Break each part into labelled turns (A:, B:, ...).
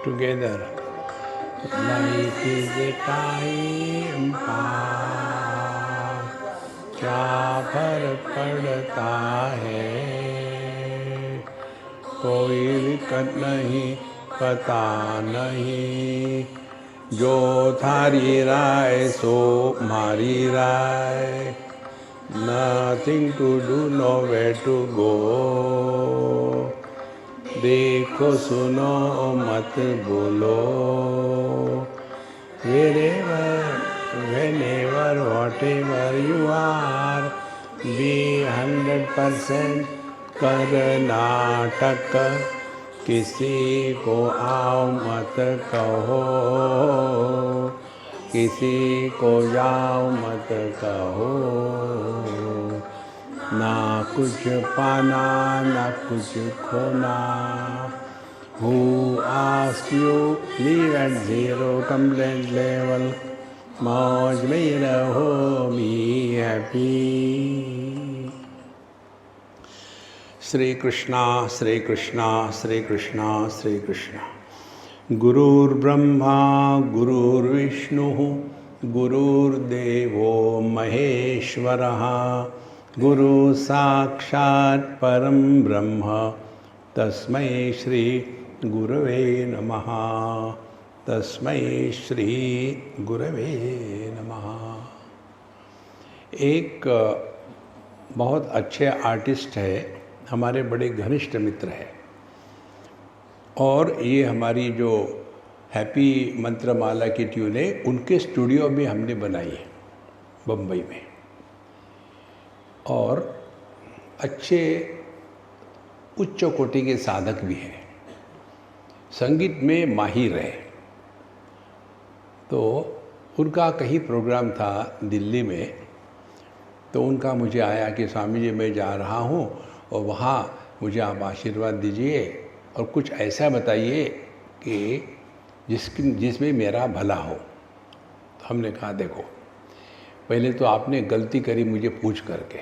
A: together. Life is a time pass, क्या फर्क पड़ता है, कोई दिक्कत नहीं, पता नहीं, जो थारी राय सो मारी राय, nothing to do, nowhere to go, देखो सुनो मत बोलो, wherever, whenever, whatever you are, be 100% Karnataka, किसी को आओ मत कहो, किसी को जाओ मत कहो, ना कुछ पाना ना कुछ खोना, who ask you leave at zero complaint level, मौज में रहो be happy। श्री कृष्णा श्री कृष्णा श्री कृष्णा श्री कृष्णा। गुरुर्ब्रह्मा गुरुर्विष्णुः गुरुर्देवो महेश्वरः, गुरु साक्षात् परं ब्रह्म, तस्मै श्री गुरवे नमः, तस्मै श्री गुरवे नमः। एक बहुत अच्छे आर्टिस्ट है, हमारे बड़े घनिष्ठ मित्र हैं, और ये हमारी जो हैप्पी मंत्रमाला की ट्यून है उनके स्टूडियो में हमने बनाई है बम्बई में, और अच्छे उच्च कोटि के साधक भी हैं, संगीत में माहिर है। तो उनका कहीं प्रोग्राम था दिल्ली में, तो उनका मुझे आया कि स्वामी जी मैं जा रहा हूँ और वहाँ मुझे आप आशीर्वाद दीजिए और कुछ ऐसा बताइए कि जिसमें मेरा भला हो। तो हमने कहा देखो, पहले तो आपने गलती करी मुझे पूछ करके,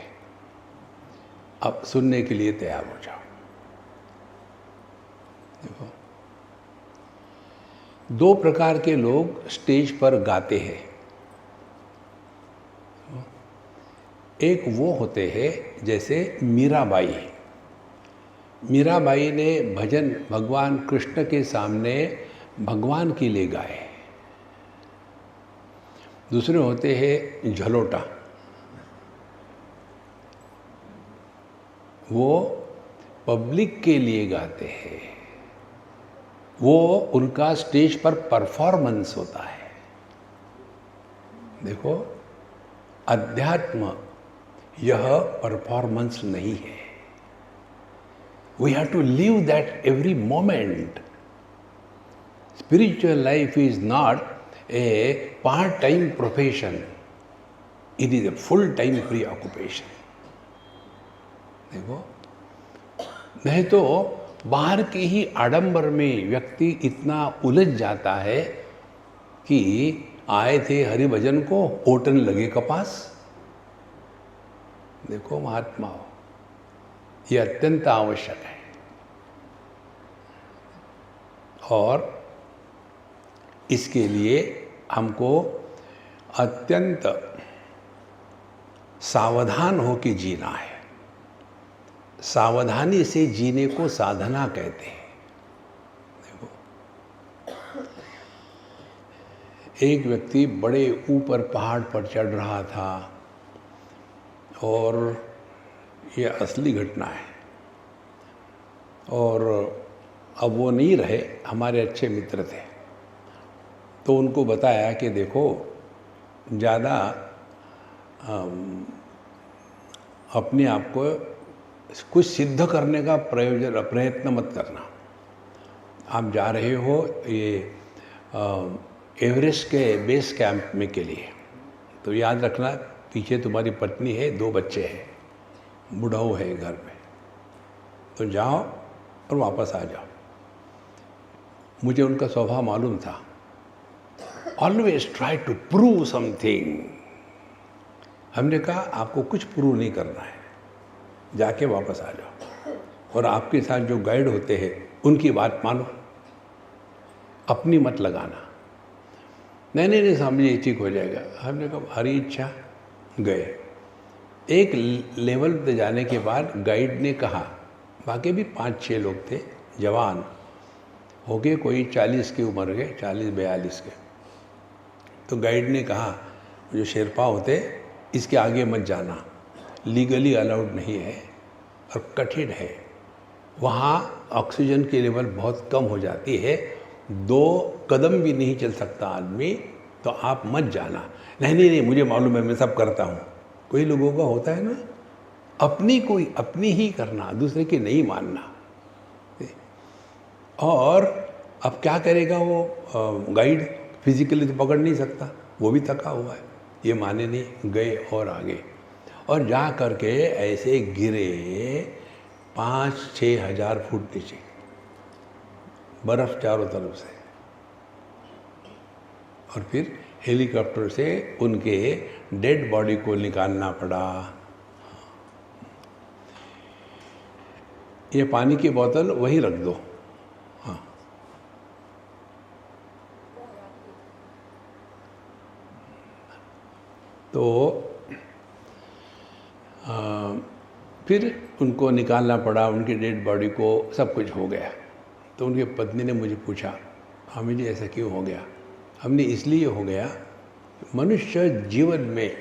A: अब सुनने के लिए तैयार हो जाओ। देखो, दो प्रकार के लोग स्टेज पर गाते हैं। एक वो होते हैं जैसे मीराबाई। मीराबाई ने भजन भगवान कृष्ण के सामने भगवान के लिए गाए। दूसरे होते हैं झलोटा, वो पब्लिक के लिए गाते हैं, वो उनका स्टेज पर परफॉर्मेंस होता है। देखो, अध्यात्म यह परफॉर्मेंस नहीं है। We have to live that every moment. Spiritual life is not a part-time profession. It is a full-time preoccupation. देखो, नहीं तो बाहर के ही आडंबर में व्यक्ति इतना उलझ जाता है कि आए थे हरि भजन को, ओटन लगे कपास। देखो महात्माओं, ये अत्यंत आवश्यक है, और इसके लिए हमको अत्यंत सावधान होकर जीना है। सावधानी से जीने को साधना कहते हैं। देखो, एक व्यक्ति बड़े ऊपर पहाड़ पर चढ़ रहा था, और ये असली घटना है, और अब वो नहीं रहे, हमारे अच्छे मित्र थे। तो उनको बताया कि देखो, ज़्यादा अपने आप को कुछ सिद्ध करने का प्रयत्न मत करना। आप जा रहे हो ये एवरेस्ट के बेस कैंप में के लिए, तो याद रखना पीछे तुम्हारी पत्नी है, 2 बच्चे हैं, बुढ़ाऊ है घर में, तो जाओ और वापस आ जाओ। मुझे उनका स्वभाव मालूम था, always try to prove something. हमने कहा आपको कुछ प्रूव नहीं करना है, जाके वापस आ जाओ, और आपके साथ जो गाइड होते हैं उनकी बात मानो। अपनी मत लगाना। नहीं नहीं नहीं स्वामी जी ठीक हो जाएगा। हमने कहा हरी इच्छा। गए। एक लेवल पे जाने के बाद गाइड ने कहा, बाकी भी 5-6 लोग थे जवान हो गए, कोई 40 की उम्र के, 40-42 के। तो गाइड ने कहा जो शेरपा होते इसके आगे मत जाना, लीगली अलाउड नहीं है और कठिन है, वहाँ ऑक्सीजन की लेवल बहुत कम हो जाती है, 2 कदम भी नहीं चल सकता आदमी, तो आप मत जाना। नहीं नहीं नहीं मुझे मालूम है, मैं सब करता हूँ। कोई लोगों का होता है ना, अपनी ही करना, दूसरे की नहीं मानना। और अब क्या करेगा वो गाइड, फिजिकली तो पकड़ नहीं सकता, वो भी थका हुआ है, ये माने नहीं, गए और आगे। और जा करके ऐसे गिरे 5-6 हज़ार फुट नीचे, बर्फ़ चारों तरफ से। और फिर हेलीकॉप्टर से उनके डेड बॉडी को निकालना पड़ा। ये पानी की बोतल वहीं रख दो। हाँ, तो फिर उनको निकालना पड़ा, उनकी डेड बॉडी को, सब कुछ हो गया। तो उनकी पत्नी ने मुझे पूछा, स्वामी जी ऐसा क्यों हो गया? हमने इसलिए हो गया, मनुष्य जीवन में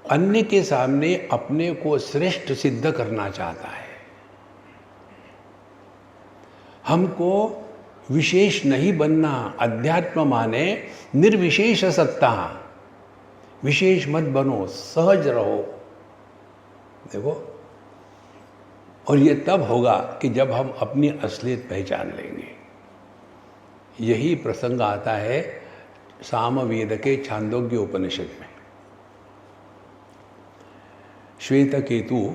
A: अन्य के सामने अपने को श्रेष्ठ सिद्ध करना चाहता है। हमको विशेष नहीं बनना। अध्यात्म माने निर्विशेष सत्ता, विशेष मत बनो, सहज रहो। देखो, और ये तब होगा कि जब हम अपनी असलियत पहचान लेंगे। यही प्रसंग आता है सामवेद के छांदोग्य उपनिषद में। श्वेतकेतु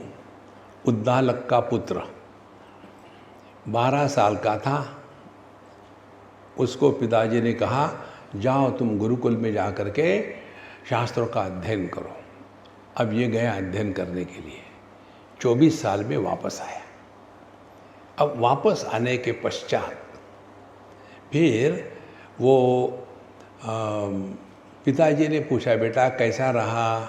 A: उद्दालक का पुत्र 12 साल का था। उसको पिताजी ने कहा, जाओ तुम गुरुकुल में जा कर के शास्त्रों का अध्ययन करो। अब ये गया अध्ययन करने के लिए, 24 साल में वापस आया। अब वापस आने के पश्चात फिर वो पिताजी ने पूछा, बेटा कैसा रहा?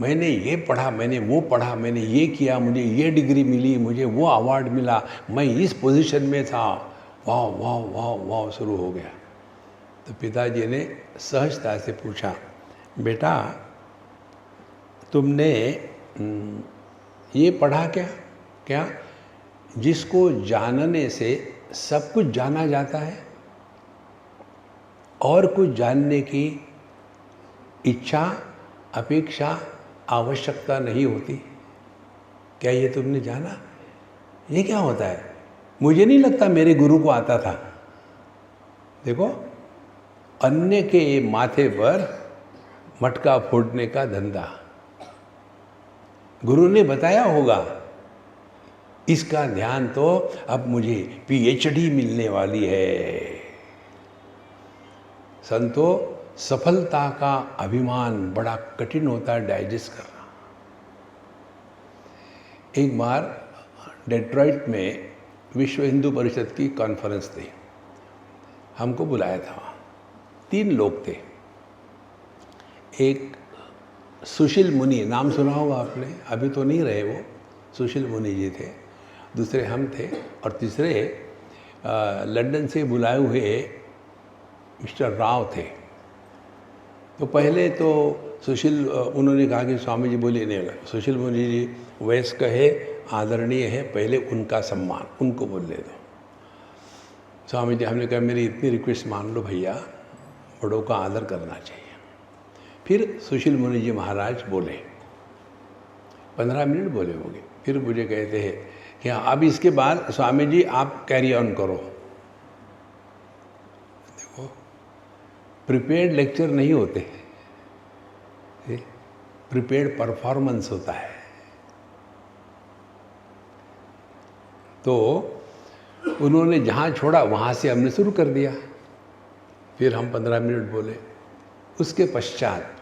A: मैंने ये पढ़ा, मैंने वो पढ़ा, मैंने ये किया, मुझे ये डिग्री मिली, मुझे वो अवार्ड मिला, मैं इस पोजीशन में था। वाह वाह वाह वाह शुरू हो गया। तो पिताजी ने सहजता से पूछा, बेटा तुमने ये पढ़ा क्या? क्या? जिसको जानने से सब कुछ जाना जाता है और कुछ जानने की इच्छा, अपेक्षा, आवश्यकता नहीं होती। क्या ये तुमने जाना? ये क्या होता है? मुझे नहीं लगता मेरे गुरु को आता था। देखो, अन्य के माथे पर मटका फोड़ने का धंधा। गुरु ने बताया होगा, इसका ध्यान तो अब मुझे पीएचडी मिलने वाली है। संतो, सफलता का अभिमान बड़ा कठिन होता है डाइजेस्ट करना। एक बार डेट्रॉइट में विश्व हिंदू परिषद की कॉन्फ्रेंस थी, हमको बुलाया था। 3 लोग थे। एक सुशील मुनि, नाम सुना होगा आपने, अभी तो नहीं रहे वो, सुशील मुनि जी थे। दूसरे हम थे और तीसरे लंदन से बुलाए हुए मिस्टर राव थे। तो पहले तो सुशील, उन्होंने कहा कि स्वामी जी बोलिए, नहीं, सुशील मुनि जी वयस्क है, आदरणीय है, पहले उनका सम्मान, उनको बोलने दो। स्वामी जी, हमने कहा मेरी इतनी रिक्वेस्ट मान लो भैया, बड़ों का आदर करना चाहिए। फिर सुशील मुनि जी महाराज बोले, 15 मिनट बोले होंगे। फिर मुझे कहते हैं कि हाँ, अब इसके बाद स्वामी जी आप कैरी ऑन करो। देखो, प्रिपेयर्ड लेक्चर नहीं होते, प्रिपेयर्ड परफॉर्मेंस होता है। तो उन्होंने जहाँ छोड़ा वहाँ से हमने शुरू कर दिया। फिर हम 15 मिनट बोले। उसके पश्चात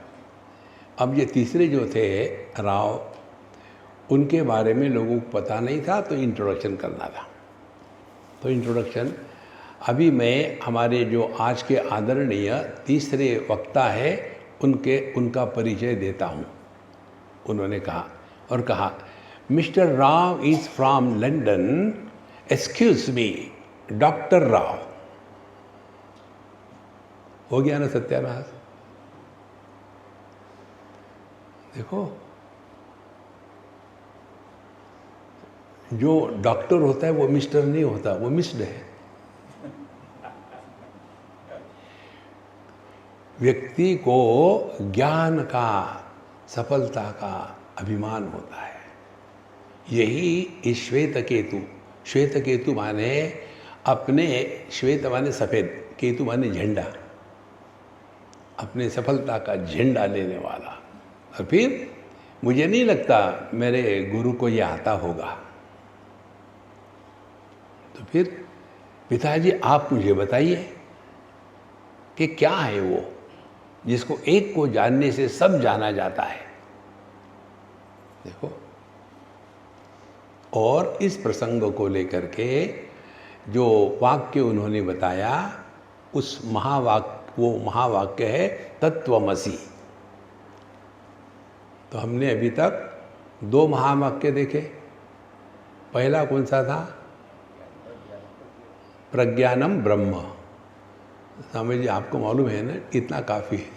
A: अब ये तीसरे जो थे राव, उनके बारे में लोगों को पता नहीं था, तो इंट्रोडक्शन करना था। तो इंट्रोडक्शन अभी मैं हमारे जो आज के आदरणीय तीसरे वक्ता है उनका परिचय देता हूँ। उन्होंने कहा और कहा, mister Rao is from London, excuse me, doctor Rao. हो गया ना सत्यानाश? देखो, जो डॉक्टर होता है वो मिस्टर नहीं होता, वो मिस्ड है। व्यक्ति को ज्ञान का, सफलता का अभिमान होता है। यही इस श्वेत केतु, श्वेत केतु माने अपने, श्वेत माने सफ़ेद, केतु माने झंडा, अपने सफलता का झंडा लेने वाला। और फिर मुझे नहीं लगता मेरे गुरु को ये आता होगा। तो फिर पिताजी आप मुझे बताइए कि क्या है वो जिसको एक को जानने से सब जाना जाता है। देखो, और इस प्रसंग को लेकर के जो वाक्य उन्होंने बताया, उस वो महावाक्य है तत्वमसि। तो हमने अभी तक 2 महावाक्य देखे। पहला कौन सा था? प्रज्ञानम ब्रह्म। स्वामी जी आपको मालूम है ना, इतना काफ़ी है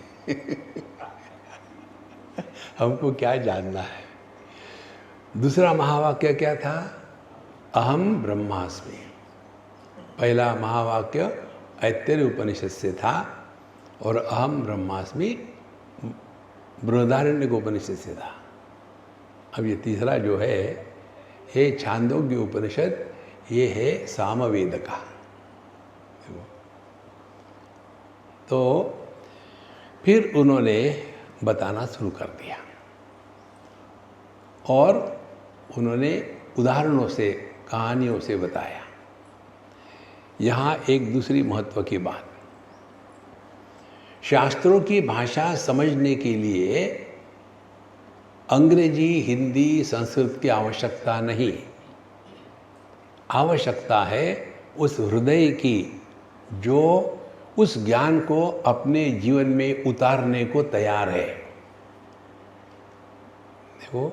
A: हमको क्या जानना है। दूसरा महावाक्य क्या था? अहम ब्रह्मास्मि। पहला महावाक्य ऐत्रेय उपनिषद से था और अहम ब्रह्मास्मि बृहदारण्यक उपनिषद से था। अब ये तीसरा जो है छांदोग्य उपनिषद, ये है सामवेद का। तो फिर उन्होंने बताना शुरू कर दिया और उन्होंने उदाहरणों से, कहानियों से बताया। यहाँ एक दूसरी महत्व की बात, शास्त्रों की भाषा समझने के लिए अंग्रेजी, हिंदी, संस्कृत की आवश्यकता नहीं। आवश्यकता है उस हृदय की जो उस ज्ञान को अपने जीवन में उतारने को तैयार है। देखो,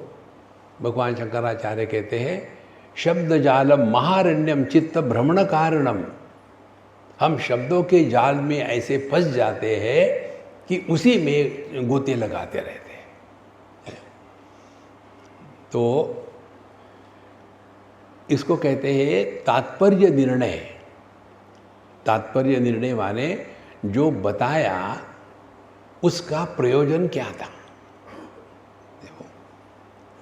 A: भगवान शंकराचार्य कहते हैं, शब्द जालम महारण्यम चित्त भ्रमण कारणम। हम शब्दों के जाल में ऐसे फंस जाते हैं कि उसी में गोते लगाते रहते हैं। तो इसको कहते हैं तात्पर्य निर्णय। तात्पर्य निर्णय माने जो बताया उसका प्रयोजन क्या था। देखो,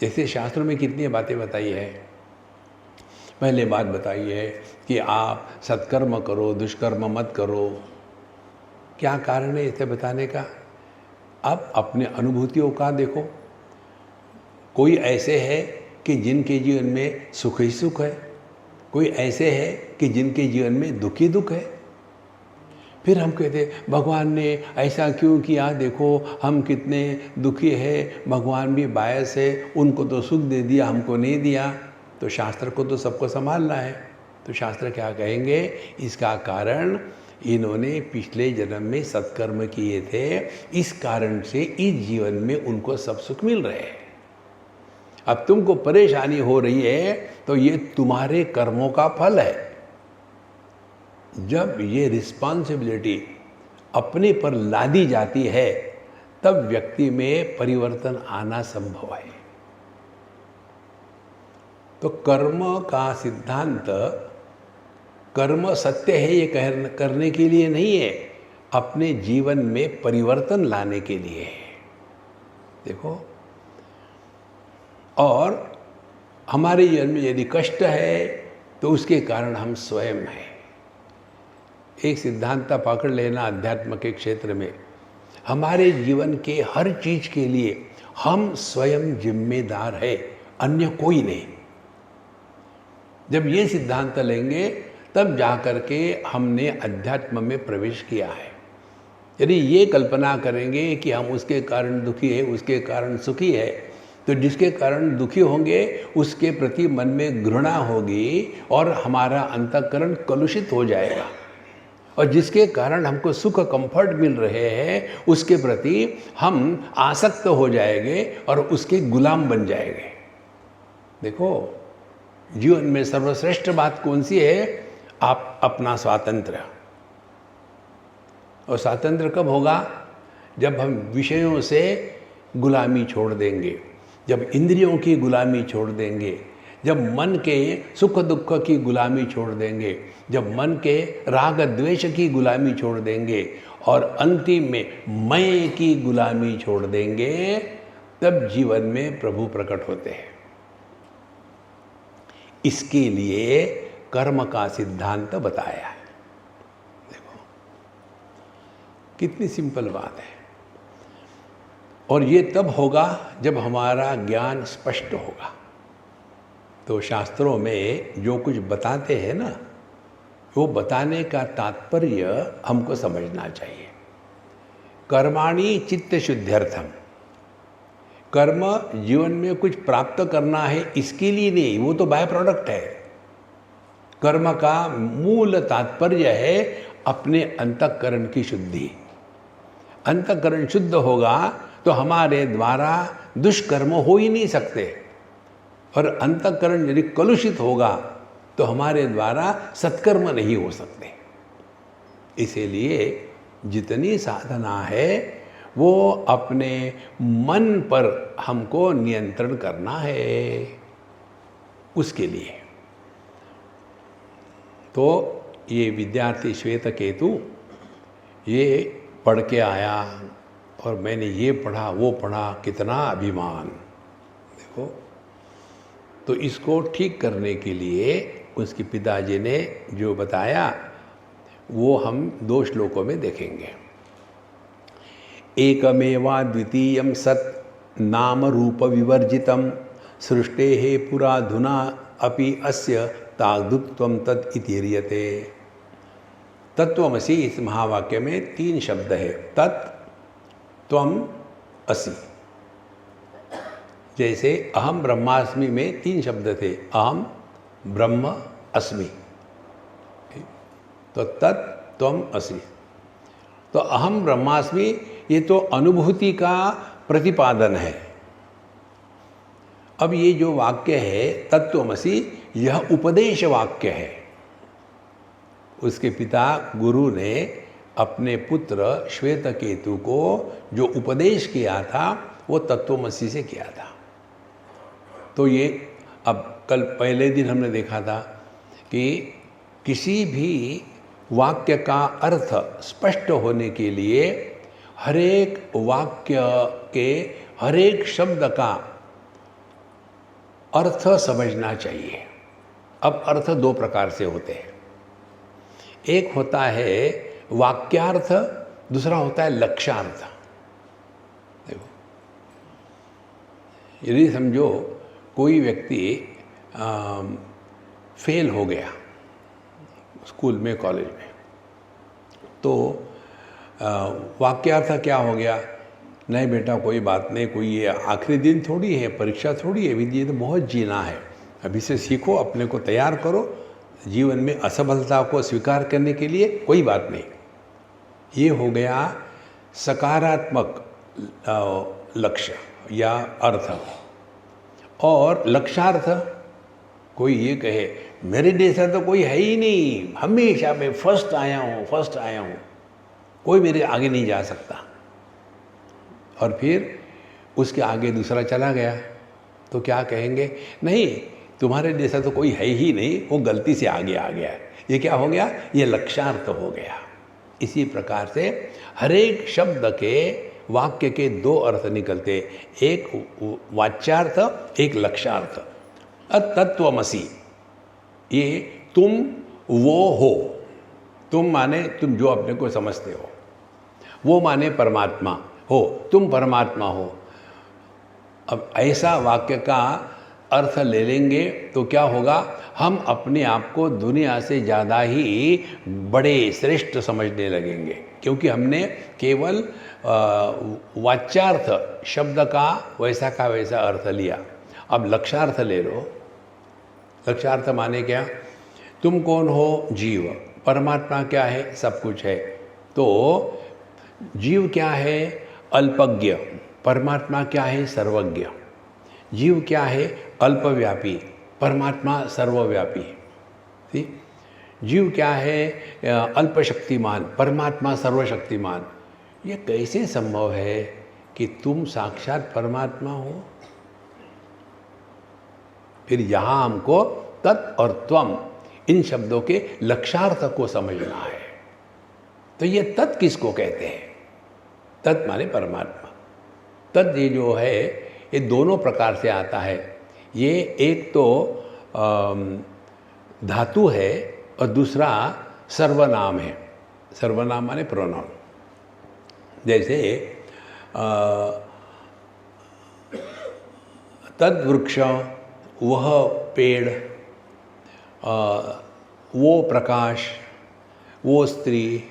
A: जैसे शास्त्रों में कितनी बातें बताई है। पहले बात बताई है कि आप सत्कर्म करो, दुष्कर्म मत करो। क्या कारण है इसे बताने का? अब अपने अनुभूतियों का देखो। कोई ऐसे है कि जिनके जीवन में सुख ही सुख है, कोई ऐसे है कि जिनके जीवन में दुख ही दुख है। फिर हम कहते भगवान ने ऐसा क्यों किया, देखो हम कितने दुखी है, भगवान भी बायस है, उनको तो सुख दे दिया, हमको नहीं दिया। तो शास्त्र को तो सबको संभालना है। तो शास्त्र क्या कहेंगे? इसका कारण इन्होंने पिछले जन्म में सत्कर्म किए थे, इस कारण से इस जीवन में उनको सब सुख मिल रहे हैं। अब तुमको परेशानी हो रही है तो ये तुम्हारे कर्मों का फल है। जब ये रिस्पॉन्सिबिलिटी अपने पर लादी जाती है तब व्यक्ति में परिवर्तन आना संभव है। तो कर्म का सिद्धांत, कर्म सत्य है ये करने के लिए नहीं है, अपने जीवन में परिवर्तन लाने के लिए है। देखो, और हमारे जीवन में यदि कष्ट है तो उसके कारण हम स्वयं हैं। एक सिद्धांत पकड़ लेना अध्यात्म के क्षेत्र में, हमारे जीवन के हर चीज के लिए हम स्वयं जिम्मेदार है, अन्य कोई नहीं। जब ये सिद्धांत लेंगे तब जाकर के हमने अध्यात्म में प्रवेश किया है। यदि ये कल्पना करेंगे कि हम उसके कारण दुखी है, उसके कारण सुखी है, तो जिसके कारण दुखी होंगे उसके प्रति मन में घृणा होगी और हमारा अंतःकरण कलुषित हो जाएगा। और जिसके कारण हमको सुख कंफर्ट मिल रहे हैं, उसके प्रति हम आसक्त हो जाएंगे और उसके गुलाम बन जाएंगे। देखो, जीवन में सर्वश्रेष्ठ बात कौन सी है? आप अपना स्वातंत्र्य। और स्वातंत्र्य कब होगा? जब हम विषयों से गुलामी छोड़ देंगे, जब इंद्रियों की गुलामी छोड़ देंगे, जब मन के सुख दुख की गुलामी छोड़ देंगे, जब मन के राग द्वेष की गुलामी छोड़ देंगे और अंतिम में मैं की गुलामी छोड़ देंगे, तब जीवन में प्रभु प्रकट होते हैं। इसके लिए कर्म का सिद्धांत बताया है। देखो कितनी सिंपल बात है। और ये तब होगा जब हमारा ज्ञान स्पष्ट होगा। तो शास्त्रों में जो कुछ बताते हैं ना, वो बताने का तात्पर्य हमको समझना चाहिए। कर्माणि चित्त शुद्ध्यर्थम। कर्म जीवन में कुछ प्राप्त करना है इसके लिए नहीं, वो तो बाय प्रोडक्ट है। कर्म का मूल तात्पर्य है अपने अंतःकरण की शुद्धि। अंतःकरण शुद्ध होगा तो हमारे द्वारा दुष्कर्म हो ही नहीं सकते, और अंतःकरण यदि कलुषित होगा तो हमारे द्वारा सत्कर्म नहीं हो सकते। इसीलिए जितनी साधना है वो अपने मन पर हमको नियंत्रण करना है, उसके लिए। तो ये विद्यार्थी श्वेतकेतु ये पढ़ के आया और मैंने ये पढ़ा वो पढ़ा, कितना अभिमान। देखो, तो इसको ठीक करने के लिए उसके पिताजी ने जो बताया वो हम 2 श्लोकों में देखेंगे। एकमेवा द्वितीयं सत् नाम रूप विवर्जितम सृष्टेः पुराधुना अपि अस्य ताग्दुत्वं तत् इतीर्यते। तत्वमसि इस महावाक्य में 3 शब्द है। तत्, त्वम, असि। जैसे अहम ब्रह्मास्मि में 3 शब्द थे, अहम ब्रह्म अस्मि। तो तत्, त्वम, असि। तो अहम ब्रह्मास्मि ये तो अनुभूति का प्रतिपादन है। अब ये जो वाक्य है तत्वमसि, यह उपदेश वाक्य है। उसके पिता गुरु ने अपने पुत्र श्वेतकेतु को जो उपदेश किया था वो तत्वमसि से किया था। तो ये अब कल पहले दिन हमने देखा था कि किसी भी वाक्य का अर्थ स्पष्ट होने के लिए हरेक वाक्य के हरेक शब्द का अर्थ समझना चाहिए। अब अर्थ 2 प्रकार से होते हैं। एक होता है वाक्यार्थ, दूसरा होता है लक्ष्यार्थ। देखो, यदि समझो कोई व्यक्ति फेल हो गया स्कूल में, कॉलेज में, तो वाक्यार्थ क्या हो गया? नहीं बेटा कोई बात नहीं, कोई ये आखिरी दिन थोड़ी है, परीक्षा थोड़ी है, अभी ये तो बहुत जीना है, अभी से सीखो, अपने को तैयार करो जीवन में असफलता को स्वीकार करने के लिए, कोई बात नहीं। ये हो गया सकारात्मक लक्ष्य या अर्थ। और लक्ष्यार्थ, कोई ये कहे मेरे जैसा तो कोई है ही नहीं, हमेशा मैं फर्स्ट आया हूँ, कोई मेरे आगे नहीं जा सकता, और फिर उसके आगे दूसरा चला गया, तो क्या कहेंगे? नहीं, तुम्हारे जैसा तो कोई है ही नहीं, वो गलती से आगे आ गया है। ये क्या हो गया? ये लक्ष्यार्थ हो गया। इसी प्रकार से हरेक शब्द के वाक्य के 2 अर्थ निकलते, एक वाच्यार्थ, एक लक्ष्यार्थ। तत्वमसि, ये तुम वो हो। तुम माने तुम जो अपने को समझते हो, वो माने परमात्मा हो, तुम परमात्मा हो। अब ऐसा वाक्य का अर्थ ले लेंगे तो क्या होगा? हम अपने आप को दुनिया से ज़्यादा ही बड़े श्रेष्ठ समझने लगेंगे, क्योंकि हमने केवल वाच्यार्थ शब्द का वैसा अर्थ लिया। अब लक्ष्यार्थ ले लो। लक्ष्यार्थ माने क्या? तुम कौन हो? जीव। परमात्मा क्या है? सब कुछ है। तो जीव क्या है? अल्पज्ञ। परमात्मा क्या है? सर्वज्ञ। जीव क्या है? अल्पव्यापी, परमात्मा सर्वव्यापी। ठीक? जीव क्या है? अल्पशक्तिमान, परमात्मा सर्वशक्तिमान। ये कैसे संभव है कि तुम साक्षात परमात्मा हो? फिर यहाँ हमको तत् और त्वम इन शब्दों के लक्षार्थ को समझना है। तो ये तत् किसको कहते हैं? तत् माने परमात्मा। तत् ये जो है ये दोनों प्रकार से आता है। ये एक तो धातु है और दूसरा सर्वनाम है। सर्वनाम माने प्रोनाउन। जैसे तद्वृक्ष, वह पेड़, वो प्रकाश, वो स्त्री,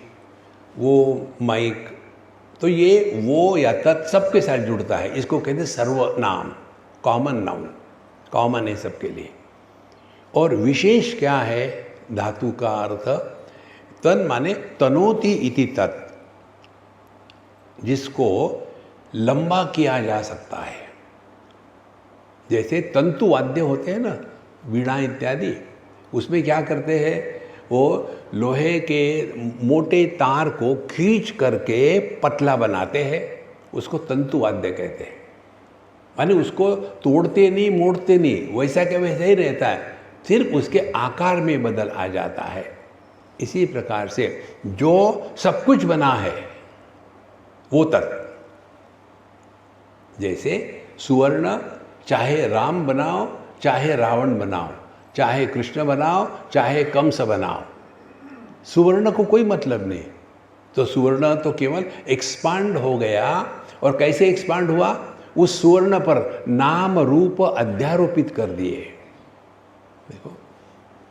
A: वो माइक, तो ये वो या तत् सबके साथ जुड़ता है। इसको कहते हैं सर्वनाम, कॉमन नाउन, कॉमन है सबके लिए। और विशेष क्या है? धातु का अर्थ तन माने तनोति इति तत्, जिसको लंबा किया जा सकता है। जैसे तंतु वाद्य होते हैं ना, वीणा इत्यादि, उसमें क्या करते हैं? वो लोहे के मोटे तार को खींच करके पतला बनाते हैं, उसको तंतु वाद्य कहते हैं। माने उसको तोड़ते नहीं, मोड़ते नहीं, वैसा के वैसा ही रहता है, सिर्फ उसके आकार में बदल आ जाता है। इसी प्रकार से जो सब कुछ बना है वो तत्। जैसे सुवर्ण, चाहे राम बनाओ, चाहे रावण बनाओ, चाहे कृष्ण बनाओ, चाहे कंस बनाओ, सुवर्ण को कोई मतलब नहीं। तो सुवर्ण तो केवल एक्सपांड हो गया। और कैसे एक्सपांड हुआ? उस सुवर्ण पर नाम रूप अध्यारोपित कर दिए। देखो,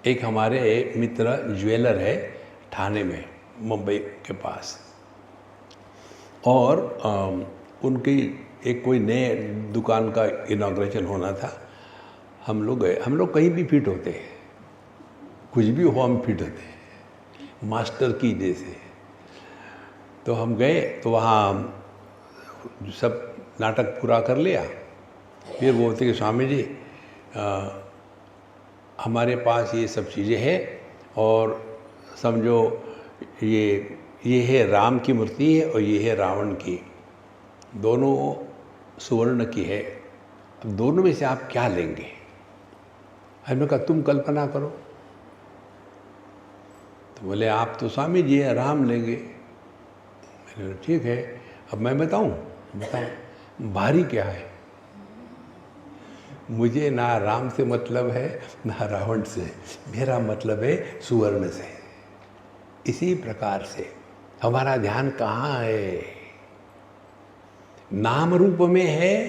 A: एक हमारे मित्र ज्वेलर है ठाणे में, मुंबई के पास, और उनकी एक कोई नए दुकान का इनॉग्रेशन होना था। हम लोग गए। हम लोग कहीं भी फिट होते हैं, कुछ भी हो हम फिट होते हैं, मास्टर की जैसे। तो हम गए तो वहाँ सब नाटक पूरा कर लिया। फिर बोलते कि स्वामी जी हमारे पास ये सब चीज़ें हैं, और समझो ये है राम की मूर्ति है और ये है रावण की, दोनों सुवर्ण की है। अब दोनों में से आप क्या लेंगे? हमने कहा तुम कल्पना करो। तो बोले आप तो स्वामी जी है, राम लेंगे। मैंने कहा ठीक है, अब मैं बताऊं? बताओ भारी क्या है? मुझे ना राम से मतलब है ना रावण से, मेरा मतलब है सुवर्ण से। इसी प्रकार से हमारा ध्यान कहाँ है? नाम रूप में है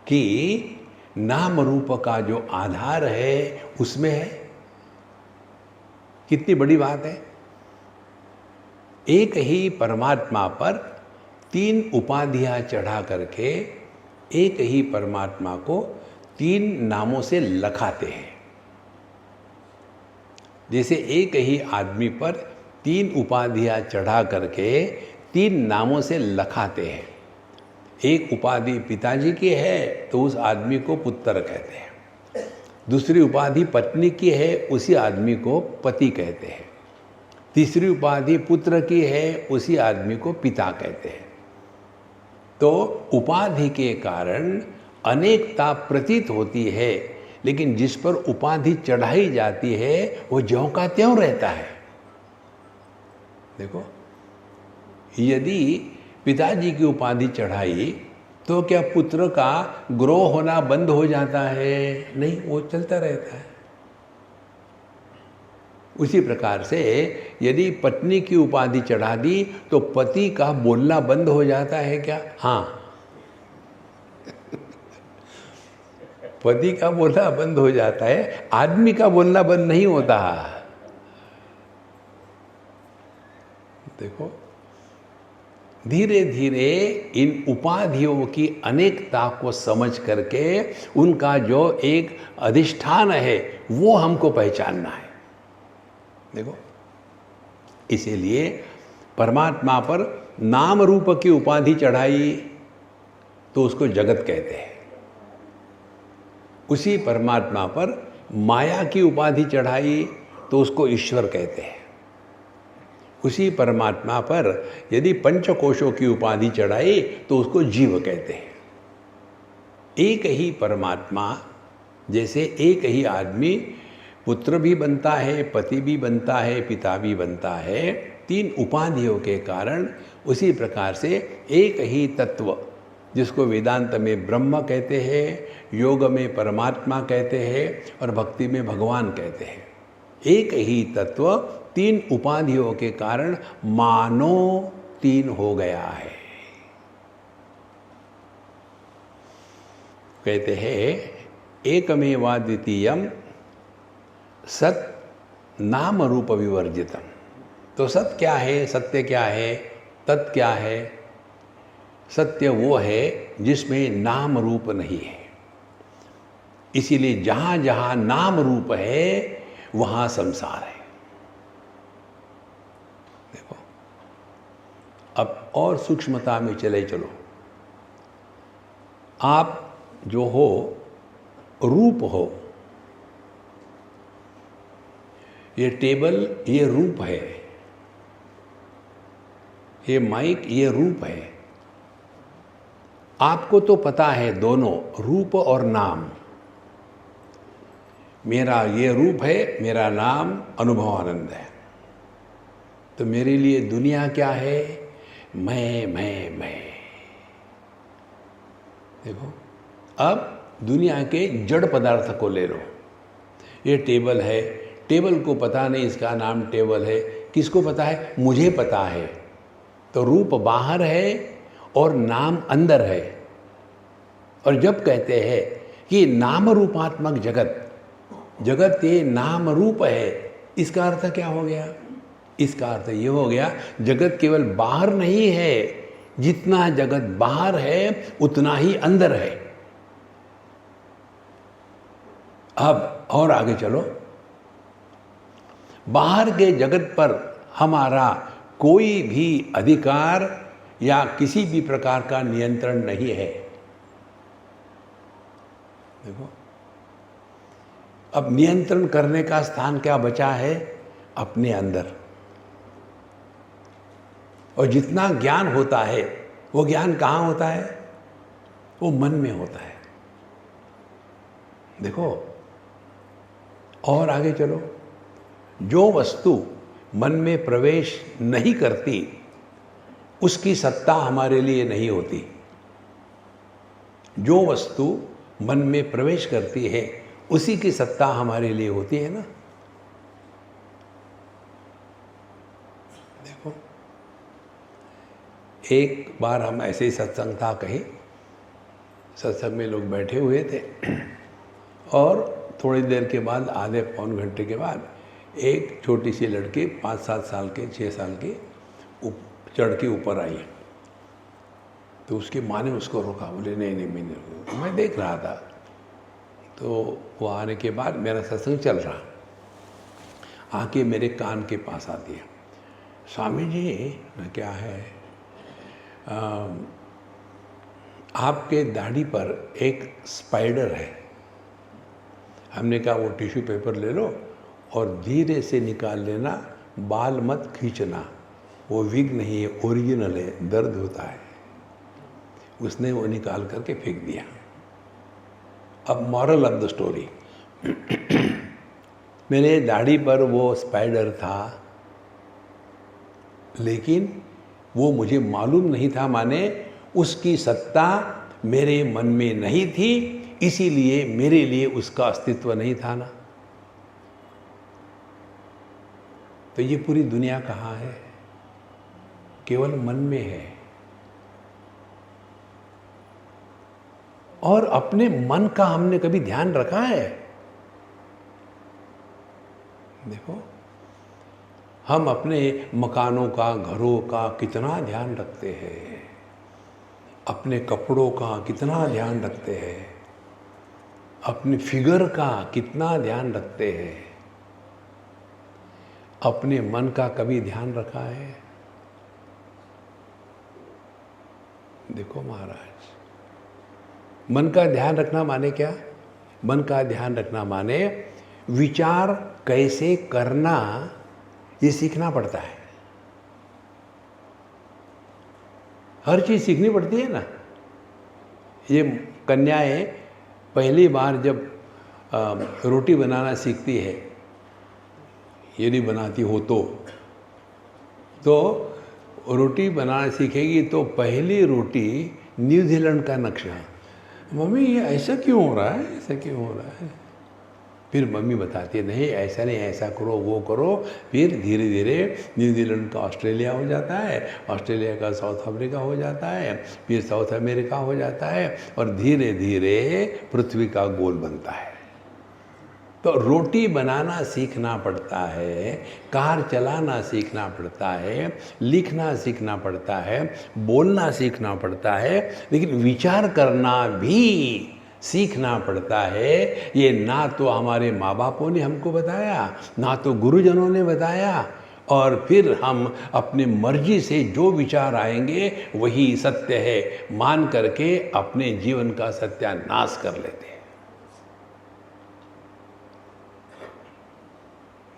A: कि नाम रूप का जो आधार है उसमें है? कितनी बड़ी बात है। एक ही परमात्मा पर तीन उपाधियां चढ़ा करके एक ही परमात्मा को तीन नामों से लखाते हैं। जैसे एक ही आदमी पर तीन उपाधियां चढ़ा करके तीन नामों से लखाते हैं। एक उपाधि पिताजी की है तो उस आदमी को पुत्र कहते हैं। दूसरी उपाधि पत्नी की है, उसी आदमी को पति कहते हैं। तीसरी उपाधि पुत्र की है, उसी आदमी को पिता कहते हैं। तो उपाधि के कारण अनेकता प्रतीत होती है, लेकिन जिस पर उपाधि चढ़ाई जाती है वो ज्यों का त्यों रहता है। देखो, यदि पिताजी की उपाधि चढ़ाई तो क्या पुत्र का ग्रो होना बंद हो जाता है? नहीं, वो चलता रहता है। उसी प्रकार से यदि पत्नी की उपाधि चढ़ा दी तो पति का बोलना बंद हो जाता है क्या? हाँ, पति का बोलना बंद हो जाता है, आदमी का बोलना बंद नहीं होता। देखो, धीरे धीरे इन उपाधियों की अनेकता को समझ करके उनका जो एक अधिष्ठान है वो हमको पहचानना है। देखो, इसीलिए परमात्मा पर नाम रूप की उपाधि चढ़ाई तो उसको जगत कहते हैं, उसी परमात्मा पर माया की उपाधि चढ़ाई तो उसको ईश्वर कहते हैं, उसी परमात्मा पर यदि पंचकोशों की उपाधि चढ़ाई तो उसको जीव कहते हैं। एक ही परमात्मा, जैसे एक ही आदमी पुत्र भी बनता है, पति भी बनता है, पिता भी बनता है, तीन उपाधियों के कारण, उसी प्रकार से एक ही तत्व जिसको वेदांत में ब्रह्म कहते हैं, योग में परमात्मा कहते हैं और भक्ति में भगवान कहते हैं, एक ही तत्व तीन उपाधियों के कारण मानो तीन हो गया है। कहते हैं एकमेवाद्वितीयम सत नाम रूप विवर्जितम। तो सत क्या है, सत्य क्या है, तत् क्या है? सत्य वो है जिसमें नाम रूप नहीं है। इसीलिए जहाँ जहाँ नाम रूप है वहाँ संसार है। देखो, अब और सूक्ष्मता में चले चलो। आप जो हो रूप हो, ये टेबल ये रूप है, ये माइक ये रूप है। आपको तो पता है दोनों रूप और नाम। मेरा ये रूप है, मेरा नाम अनुभव आनंद है। तो मेरे लिए दुनिया क्या है? मैं। देखो, अब दुनिया के जड़ पदार्थ को ले लो। ये टेबल है, टेबल को पता नहीं इसका नाम टेबल है, किसको पता है? मुझे पता है। तो रूप बाहर है और नाम अंदर है। और जब कहते हैं कि नाम रूपात्मक जगत, जगत ये नाम रूप है, इसका अर्थ क्या हो गया? इसका अर्थ ये हो गया जगत केवल बाहर नहीं है, जितना जगत बाहर है उतना ही अंदर है। अब और आगे चलो, बाहर के जगत पर हमारा कोई भी अधिकार या किसी भी प्रकार का नियंत्रण नहीं है। देखो, अब नियंत्रण करने का स्थान क्या बचा है? अपने अंदर। और जितना ज्ञान होता है वो ज्ञान कहाँ होता है? वो मन में होता है। देखो, और आगे चलो, जो वस्तु मन में प्रवेश नहीं करती उसकी सत्ता हमारे लिए नहीं होती। जो वस्तु मन में प्रवेश करती है उसी की सत्ता हमारे लिए होती है ना। देखो, एक बार हम ऐसे ही सत्संग था, कहीं सत्संग में लोग बैठे हुए थे और थोड़ी देर के बाद, आधे पौन घंटे के बाद, एक छोटी सी लड़की 5-7 साल के, 6 साल की चढ़ के ऊपर आई। तो उसकी माँ ने उसको रोका, बोले नहीं, मैं देख रहा था। तो वो आने के बाद मेरा सत्संग चल रहा, आके मेरे कान के पास आती है, स्वामी जी क्या है, आपके दाढ़ी पर एक स्पाइडर है। हमने कहा वो टिश्यू पेपर ले लो और धीरे से निकाल लेना, बाल मत खींचना, वो विग नहीं है, ओरिजिनल है, दर्द होता है। उसने वो निकाल करके फेंक दिया। अब मॉरल ऑफ द स्टोरी, मेरे दाढ़ी पर वो स्पाइडर था, लेकिन वो मुझे मालूम नहीं था, माने उसकी सत्ता मेरे मन में नहीं थी, इसीलिए मेरे लिए उसका अस्तित्व नहीं था ना। तो ये पूरी दुनिया कहाँ है? केवल मन में है। और अपने मन का हमने कभी ध्यान रखा है? देखो, हम अपने मकानों का, घरों का कितना ध्यान रखते हैं, अपने कपड़ों का कितना ध्यान रखते हैं, अपनी फिगर का कितना ध्यान रखते हैं। अपने मन का कभी ध्यान रखा है? देखो महाराज, मन का ध्यान रखना माने क्या? मन का ध्यान रखना माने विचार कैसे करना, ये सीखना पड़ता है। हर चीज सीखनी पड़ती है ना। ये कन्याएं पहली बार जब रोटी बनाना सीखती है, यदि बनाती हो तो रोटी बनाना सीखेगी तो पहली रोटी न्यूजीलैंड का नक्शा। मम्मी ये ऐसा क्यों हो रहा है, ऐसा क्यों हो रहा है? फिर मम्मी बताती है नहीं ऐसा नहीं, ऐसा करो, वो करो। फिर धीरे धीरे न्यूजीलैंड का ऑस्ट्रेलिया हो जाता है, ऑस्ट्रेलिया का साउथ अफ्रीका हो जाता है, फिर साउथ अमेरिका हो जाता है, और धीरे धीरे पृथ्वी का गोल बनता है। तो रोटी बनाना सीखना पड़ता है, कार चलाना सीखना पड़ता है, लिखना सीखना पड़ता है, बोलना सीखना पड़ता है, लेकिन विचार करना भी सीखना पड़ता है। ये ना तो हमारे माँ बापों ने हमको बताया, ना तो गुरुजनों ने बताया, और फिर हम अपनी मर्जी से जो विचार आएंगे वही सत्य है मान करके अपने जीवन का सत्यानाश कर लेते हैं।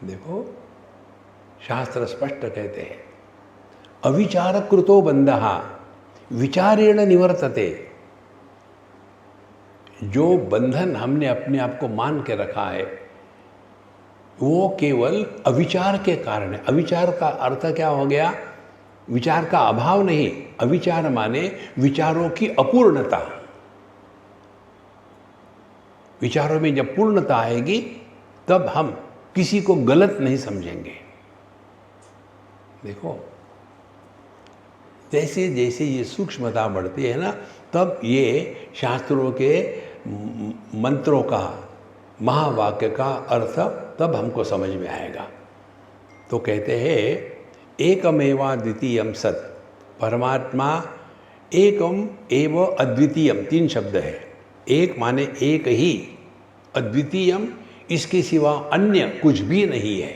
A: देखो शास्त्र स्पष्ट कहते हैं, अविचार कृतो बंधः विचारेण निवर्तते। जो बंधन हमने अपने आप को मान के रखा है वो केवल अविचार के कारण है। अविचार का अर्थ क्या हो गया? विचार का अभाव नहीं, अविचार माने विचारों की अपूर्णता। विचारों में जब पूर्णता आएगी तब हम किसी को गलत नहीं समझेंगे। देखो जैसे जैसे ये सूक्ष्मता बढ़ती है ना, तब ये शास्त्रों के मंत्रों का, महावाक्य का अर्थ तब हमको समझ में आएगा। तो कहते हैं एकमेवा द्वितीयम सत, परमात्मा एकम एव अद्वितीयम, 3 शब्द है। एक माने एक ही, अद्वितीयम इसके सिवा अन्य कुछ भी नहीं है।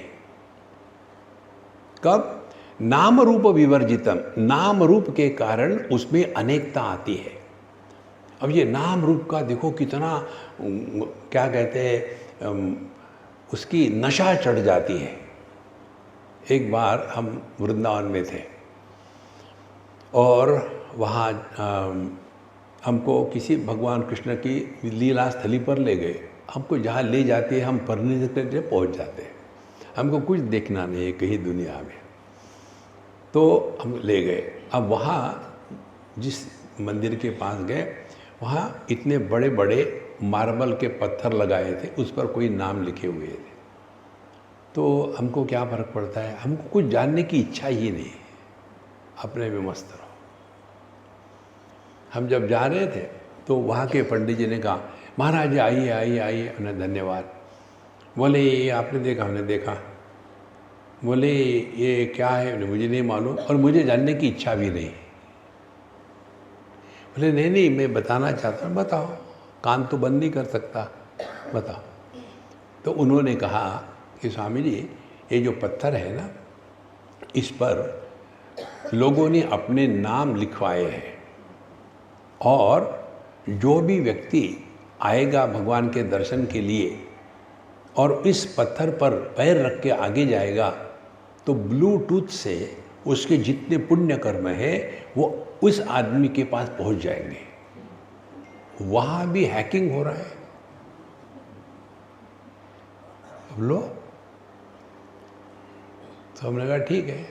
A: कब? नाम रूप विवर्जितम, नाम रूप के कारण उसमें अनेकता आती है। अब ये नाम रूप का देखो कितना क्या कहते हैं, उसकी नशा चढ़ जाती है। एक बार हम वृंदावन में थे और वहाँ हमको किसी भगवान कृष्ण की लीला स्थली पर ले गए। हमको जहाँ ले जाते हैं हम परने से पहुँच जाते हैं, हमको कुछ देखना नहीं है कहीं दुनिया में। तो हम ले गए। अब वहाँ जिस मंदिर के पास गए, वहाँ इतने बड़े बड़े मार्बल के पत्थर लगाए थे, उस पर कोई नाम लिखे हुए थे। तो हमको क्या फ़र्क पड़ता है, हमको कुछ जानने की इच्छा ही नहीं, अपने में मस्त रहो। हम जब जा रहे थे तो वहाँ के पंडित जी ने कहा महाराज आइए आइए आइए, उन्हें धन्यवाद। बोले ये आपने देखा? हमने देखा। बोले ये क्या है? मुझे नहीं मालूम और मुझे जानने की इच्छा भी नहीं। बोले नहीं नहीं मैं बताना चाहता हूँ। बताओ, कान तो बंद नहीं कर सकता, बताओ। तो उन्होंने कहा कि स्वामी जी ये जो पत्थर है ना, इस पर लोगों ने अपने नाम लिखवाए हैं, और जो भी व्यक्ति आएगा भगवान के दर्शन के लिए और इस पत्थर पर पैर रख के आगे जाएगा तो ब्लूटूथ से उसके जितने पुण्य कर्म है वो उस आदमी के पास पहुंच जाएंगे। वहाँ भी हैकिंग हो रहा है। अब लो, तो हमने कहा ठीक है।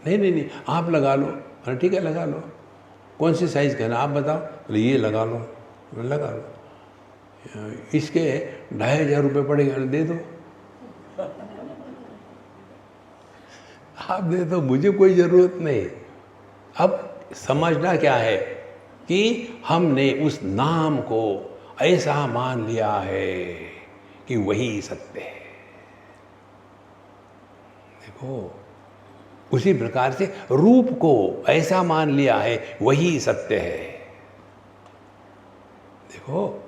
A: नहीं नहीं नहीं आप लगा लो। अरे ठीक है लगा लो। कौन सी साइज़ का है ना आप बताओ? बोले ये लगा लो। लगा लो। इसके 2500 रुपये पड़ेगा। दे दो, आप दे दो, मुझे कोई ज़रूरत नहीं। अब समझना क्या है कि हमने उस नाम को ऐसा मान लिया है कि वही सत्य है। देखो उसी प्रकार से रूप को ऐसा मान लिया है वही सत्य है। देखो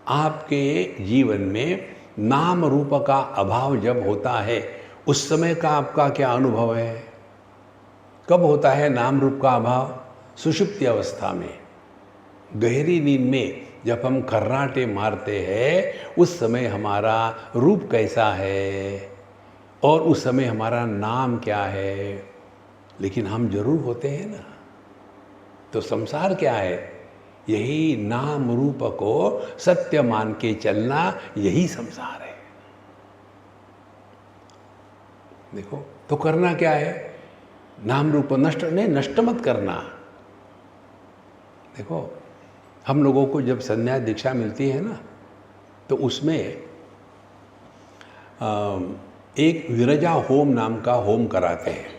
A: आपके जीवन में नाम रूप का अभाव जब होता है उस समय का आपका क्या अनुभव है? कब होता है नाम रूप का अभाव? सुषुप्ति अवस्था में, गहरी नींद में जब हम खर्राटे मारते हैं, उस समय हमारा रूप कैसा है और उस समय हमारा नाम क्या है। लेकिन हम जरूर होते हैं ना। तो संसार क्या है? यही नाम रूप को सत्य मान के चलना, यही संसार है। देखो, तो करना क्या है? नाम रूप नष्ट मत करना। देखो, हम लोगों को जब संन्यास दीक्षा मिलती है ना, तो उसमें एक विरजा होम नाम का होम कराते हैं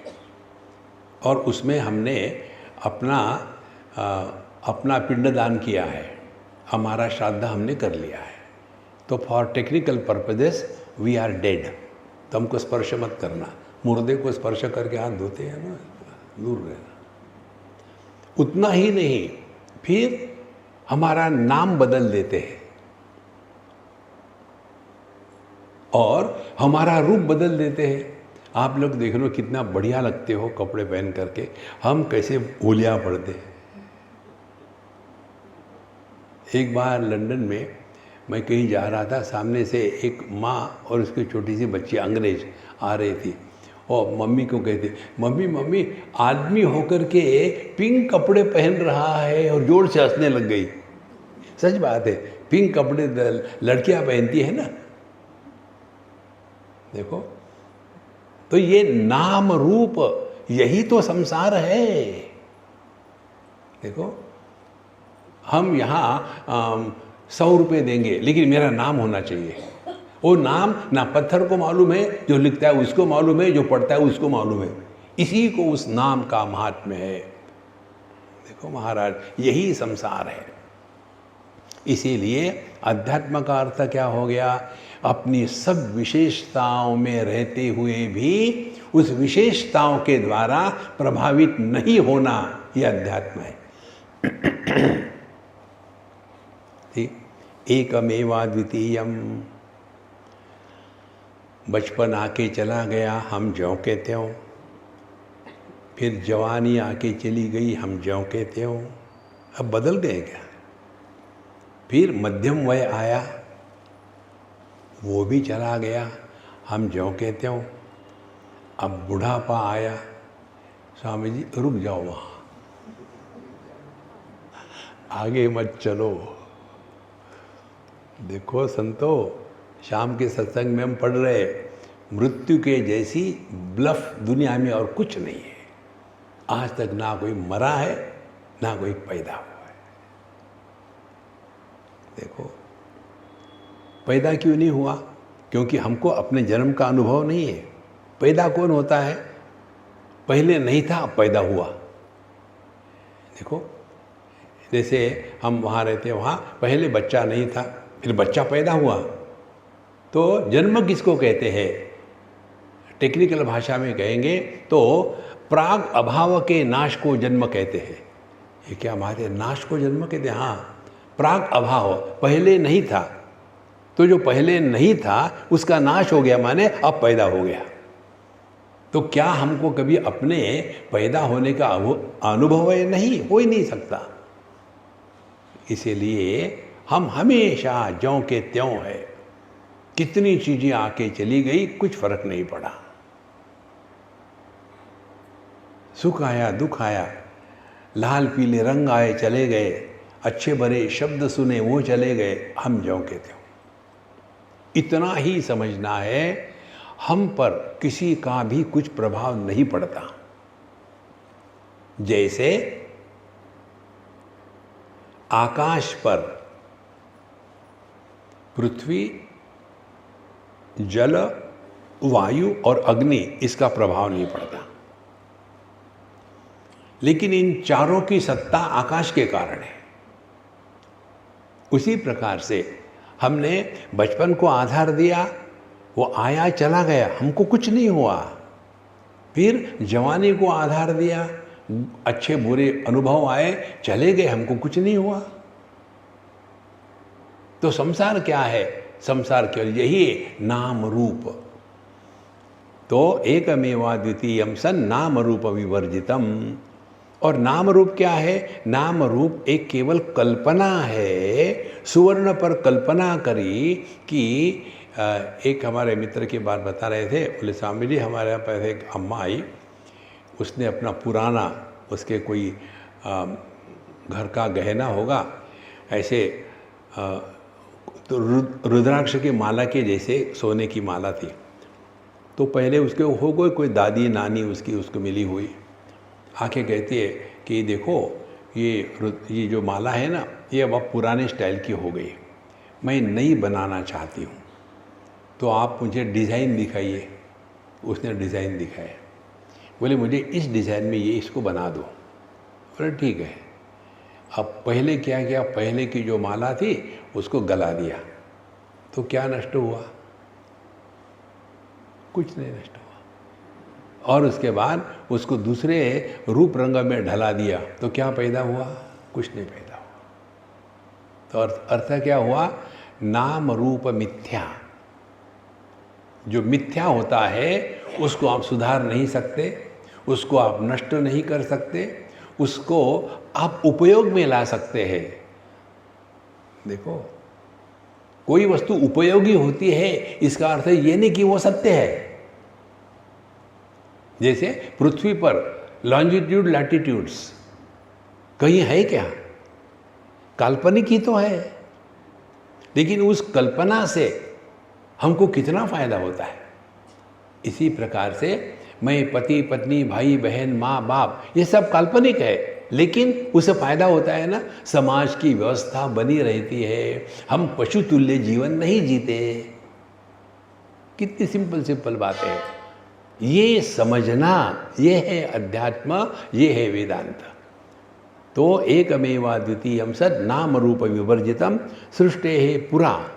A: और उसमें हमने अपना पिंडदान किया है, हमारा श्राद्ध हमने कर लिया है। तो for technical purposes we are dead. तो हमको स्पर्श मत करना। मुर्दे को स्पर्श करके हाथ धोते हैं ना, दूर रहना। उतना ही नहीं, फिर हमारा नाम बदल देते हैं और हमारा रूप बदल देते हैं। आप लोग देख लो कितना बढ़िया लगते हो कपड़े पहन करके, हम कैसे भूलिया पड़ते हैं। एक बार लंदन में मैं कहीं जा रहा था, सामने से एक माँ और उसकी छोटी सी बच्ची अंग्रेज आ रही थी और मम्मी को कहती, मम्मी मम्मी आदमी होकर के पिंक कपड़े पहन रहा है, और जोर से हंसने लग गई। सच बात है, पिंक कपड़े लड़कियां पहनती है ना। देखो, तो ये नाम रूप, यही तो संसार है। देखो, हम यहाँ 100 रुपये देंगे, लेकिन मेरा नाम होना चाहिए। वो नाम ना पत्थर को मालूम है, जो लिखता है उसको मालूम है, जो पढ़ता है उसको मालूम है। इसी को उस नाम का महात्म्य है। देखो महाराज, यही संसार है। इसीलिए अध्यात्म का अर्थ क्या हो गया? अपनी सब विशेषताओं में रहते हुए भी उस विशेषताओं के द्वारा प्रभावित नहीं होना, यह अध्यात्म है। एकमेवा द्वितीयम। बचपन आके चला गया, हम ज्यों के त्यों। फिर जवानी आके चली गई, हम ज्यों के त्यों। अब बदल गए क्या? फिर मध्यम वय आया, वो भी चला गया, हम ज्यों के त्यों। अब बुढ़ापा आया, स्वामी जी रुक जाओ, वहाँ आगे मत चलो। देखो संतो, शाम के सत्संग में हम पढ़ रहे, मृत्यु के जैसी ब्लफ दुनिया में और कुछ नहीं है। आज तक ना कोई मरा है, ना कोई पैदा हुआ है। देखो, पैदा क्यों नहीं हुआ? क्योंकि हमको अपने जन्म का अनुभव नहीं है। पैदा कौन होता है? पहले नहीं था, अब पैदा हुआ। देखो, जैसे हम वहाँ रहते हैं, वहाँ पहले बच्चा नहीं था, फिर बच्चा पैदा हुआ। तो जन्म किसको कहते हैं? टेक्निकल भाषा में कहेंगे तो प्राग अभाव के नाश को जन्म कहते हैं। ये क्या बात है? नाश को जन्म कहते हैं? हाँ, प्राग अभाव, पहले नहीं था। तो जो पहले नहीं था उसका नाश हो गया, माने अब पैदा हो गया। तो क्या हमको कभी अपने पैदा होने का अनुभव है? नहीं, हो ही नहीं सकता। इसीलिए हम हमेशा ज्यों के त्यों है। कितनी चीजें आके चली गई, कुछ फर्क नहीं पड़ा। सुख आया, दुख आया, लाल पीले रंग आए, चले गए, अच्छे बुरे शब्द सुने, वो चले गए, हम ज्यों के त्यों। इतना ही समझना है, हम पर किसी का भी कुछ प्रभाव नहीं पड़ता। जैसे आकाश पर पृथ्वी, जल, वायु और अग्नि, इसका प्रभाव नहीं पड़ता, लेकिन इन चारों की सत्ता आकाश के कारण है। उसी प्रकार से हमने बचपन को आधार दिया, वो आया चला गया, हमको कुछ नहीं हुआ। फिर जवानी को आधार दिया, अच्छे बुरे अनुभव आए, चले गए, हमको कुछ नहीं हुआ। तो संसार क्या है? संसार केवल यही है, नाम रूप। तो एकमेवा द्वितीयम सन नाम रूप विवर्जितम। और नाम रूप क्या है? नाम रूप एक केवल कल्पना है। सुवर्ण पर कल्पना करी कि एक हमारे मित्र की बात बता रहे थे, बोले स्वामी जी हमारे यहाँ पर एक अम्मा आई, उसने अपना पुराना, उसके कोई घर का गहना होगा ऐसे, तो रुद्राक्ष की माला के जैसे सोने की माला थी। तो पहले उसके हो गई कोई दादी नानी उसकी उसको मिली हुई, आके कहती है कि देखो ये जो माला है ना, ये अब पुराने स्टाइल की हो गई, मैं नई बनाना चाहती हूँ, तो आप मुझे डिज़ाइन दिखाइए। उसने डिज़ाइन दिखाया, बोले मुझे इस डिज़ाइन में ये इसको बना दो। बोले ठीक है। अब पहले क्या किया, पहले की जो माला थी उसको गला दिया, तो क्या नष्ट हुआ? कुछ नहीं नष्ट हुआ। और उसके बाद उसको दूसरे रूप रंग में ढला दिया, तो क्या पैदा हुआ? कुछ नहीं पैदा हुआ। तो अर्थ क्या हुआ? नाम रूप मिथ्या। जो मिथ्या होता है उसको आप सुधार नहीं सकते, उसको आप नष्ट नहीं कर सकते, उसको आप उपयोग में ला सकते हैं। देखो, कोई वस्तु उपयोगी होती है इसका अर्थ ये नहीं कि वो सत्य है। जैसे पृथ्वी पर लॉन्जिट्यूड लैटिट्यूड्स कहीं है क्या? काल्पनिक ही तो है, लेकिन उस कल्पना से हमको कितना फायदा होता है। इसी प्रकार से मैं पति पत्नी भाई बहन माँ बाप ये सब काल्पनिक है, लेकिन उससे फायदा होता है ना, समाज की व्यवस्था बनी रहती है, हम पशु तुल्य जीवन नहीं जीते। कितनी सिंपल बात है। ये समझना, ये है अध्यात्म, ये है वेदांत। तो एकमेवा द्वितीयम सद नाम रूप विवर्जितम सृष्टे है पुरा।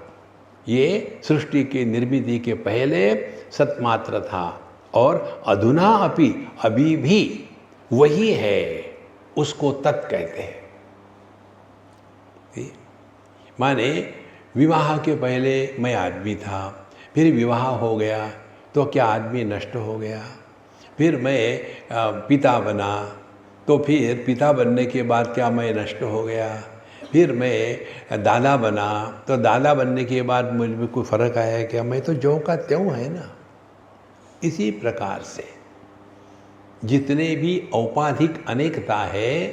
A: ये सृष्टि के निर्मिति के पहले सत्मात्र था, और अधुना अपि, अभी भी वही है, उसको तत् कहते हैं। माने विवाह के पहले मैं आदमी था, फिर विवाह हो गया तो क्या आदमी नष्ट हो गया? फिर मैं पिता बना, तो फिर पिता बनने के बाद क्या मैं नष्ट हो गया? फिर मैं दादा बना, तो दादा बनने के बाद मुझ में कोई फर्क आया क्या? मैं तो ज्यों का त्यों है ना। इसी प्रकार से जितने भी औपाधिक अनेकता है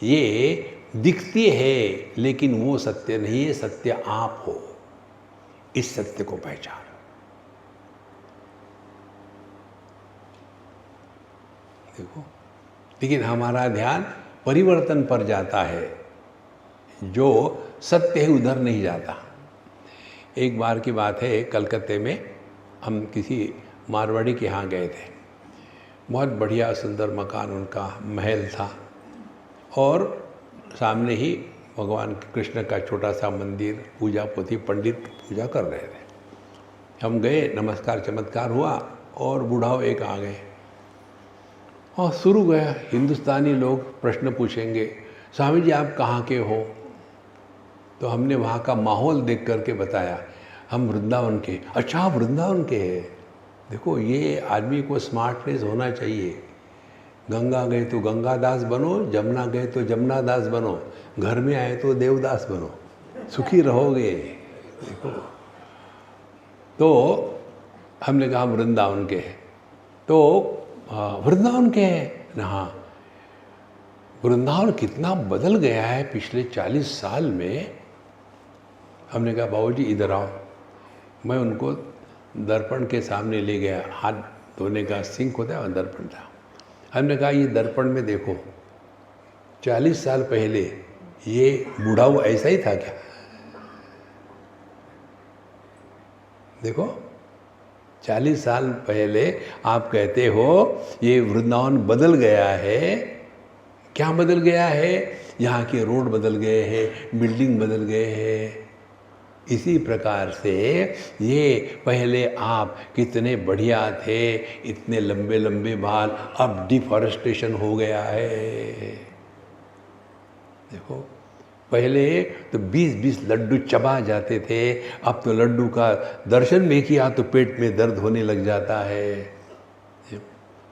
A: ये दिखती है, लेकिन वो सत्य नहीं है, सत्य आप हो। इस सत्य को पहचानो। देखो, लेकिन हमारा ध्यान परिवर्तन पर जाता है, जो सत्य है उधर नहीं जाता। एक बार की बात है, कलकत्ते में हम किसी मारवाड़ी के यहाँ गए थे। बहुत बढ़िया सुंदर मकान, उनका महल था, और सामने ही भगवान कृष्ण का छोटा सा मंदिर, पूजा पोथी, पंडित पूजा कर रहे थे। हम गए, नमस्कार चमत्कार हुआ, और बूढ़ाओ एक आ गए और शुरू गया। हिंदुस्तानी लोग प्रश्न पूछेंगे, स्वामी जी आप कहाँ के हो? तो हमने वहाँ का माहौल देख करके बताया, हम वृंदावन के। अच्छा, आप वृंदावन के हैं? देखो, ये आदमी को स्मार्टनेस होना चाहिए। गंगा गए तो गंगादास बनो, जमुना गए तो जमुनादास बनो, घर में आए तो देवदास बनो, सुखी रहोगे। देखो, तो हमने कहा वृंदावन के हैं। तो वृंदावन के हैं? हाँ। वृंदावन कितना बदल गया है पिछले 40 साल में। हमने कहा बाबूजी इधर आओ। मैं उनको दर्पण के सामने ले गया, हाथ धोने का सिंक होता है और दर्पण था। हमने कहा ये दर्पण में देखो, 40 साल पहले ये बुढ़ाऊ ऐसा ही था क्या? देखो, 40 साल पहले आप कहते हो ये वृंदावन बदल गया है। क्या बदल गया है? यहाँ के रोड बदल गए हैं, बिल्डिंग बदल गए हैं। इसी प्रकार से ये पहले आप कितने बढ़िया थे, इतने लंबे लंबे बाल, अब डिफॉरेस्टेशन हो गया है। देखो, पहले तो 20-20 लड्डू चबा जाते थे, अब तो लड्डू का दर्शन में किया तो पेट में दर्द होने लग जाता है।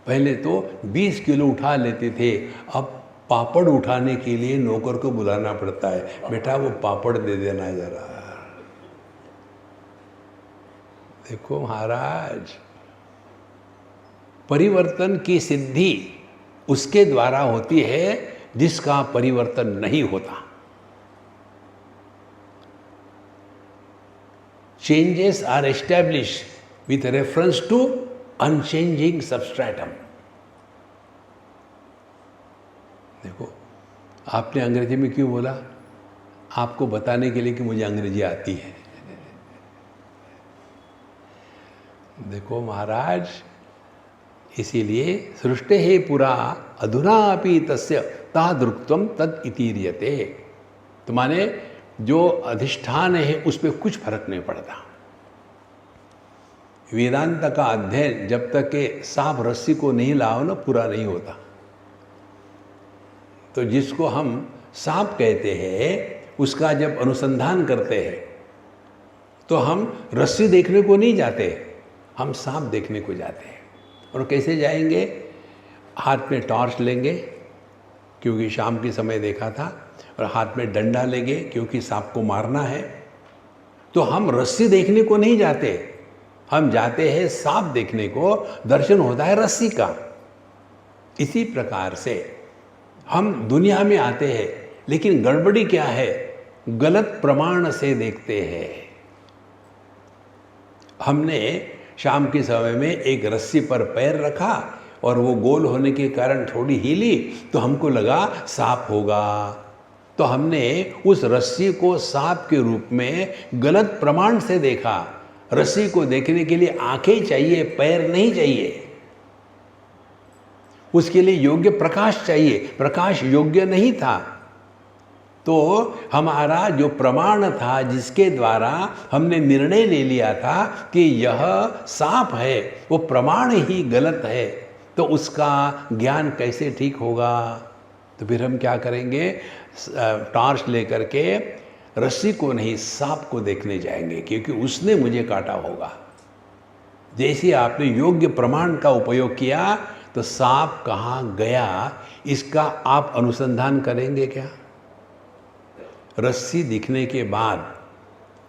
A: पहले तो 20 किलो उठा लेते थे, अब पापड़ उठाने के लिए नौकर को बुलाना पड़ता है, बेटा वो पापड़ दे देना जरा। देखो महाराज, परिवर्तन की सिद्धि उसके द्वारा होती है जिसका परिवर्तन नहीं होता। Changes are established with reference to unchanging substratum. देखो, आपने अंग्रेजी में क्यों बोला? आपको बताने के लिए कि मुझे अंग्रेजी आती है। देखो महाराज, इसीलिए सृष्टे हे पुरा अधुना अपि तस्य तादृक्त्वम तद इतीर्यते। तो माने जो अधिष्ठान है उस पर कुछ फर्क नहीं पड़ता। वेदांत का अध्ययन जब तक के सांप रस्सी को नहीं लाओ ना, पूरा नहीं होता। तो जिसको हम सांप कहते हैं उसका जब अनुसंधान करते हैं तो हम रस्सी देखने को नहीं जाते, हम सांप देखने को जाते हैं। और कैसे जाएंगे? हाथ में टॉर्च लेंगे क्योंकि शाम के समय देखा था, और हाथ में डंडा लेंगे क्योंकि सांप को मारना है। तो हम रस्सी देखने को नहीं जाते, हम जाते हैं सांप देखने को, दर्शन होता है रस्सी का। इसी प्रकार से हम दुनिया में आते हैं, लेकिन गड़बड़ी क्या है? गलत प्रमाण से देखते हैं। हमने शाम के समय में एक रस्सी पर पैर रखा और वो गोल होने के कारण थोड़ी हिली, तो हमको लगा सांप होगा। तो हमने उस रस्सी को सांप के रूप में गलत प्रमाण से देखा। रस्सी को देखने के लिए आंखें चाहिए, पैर नहीं चाहिए। उसके लिए योग्य प्रकाश चाहिए, प्रकाश योग्य नहीं था। तो हमारा जो प्रमाण था, जिसके द्वारा हमने निर्णय ले लिया था कि यह सांप है, वो प्रमाण ही गलत है। तो उसका ज्ञान कैसे ठीक होगा? तो फिर हम क्या करेंगे? टॉर्च लेकर के रस्सी को नहीं, सांप को देखने जाएंगे, क्योंकि उसने मुझे काटा होगा। जैसे आपने योग्य प्रमाण का उपयोग किया तो सांप कहाँ गया, इसका आप अनुसंधान करेंगे क्या? रस्सी दिखने के बाद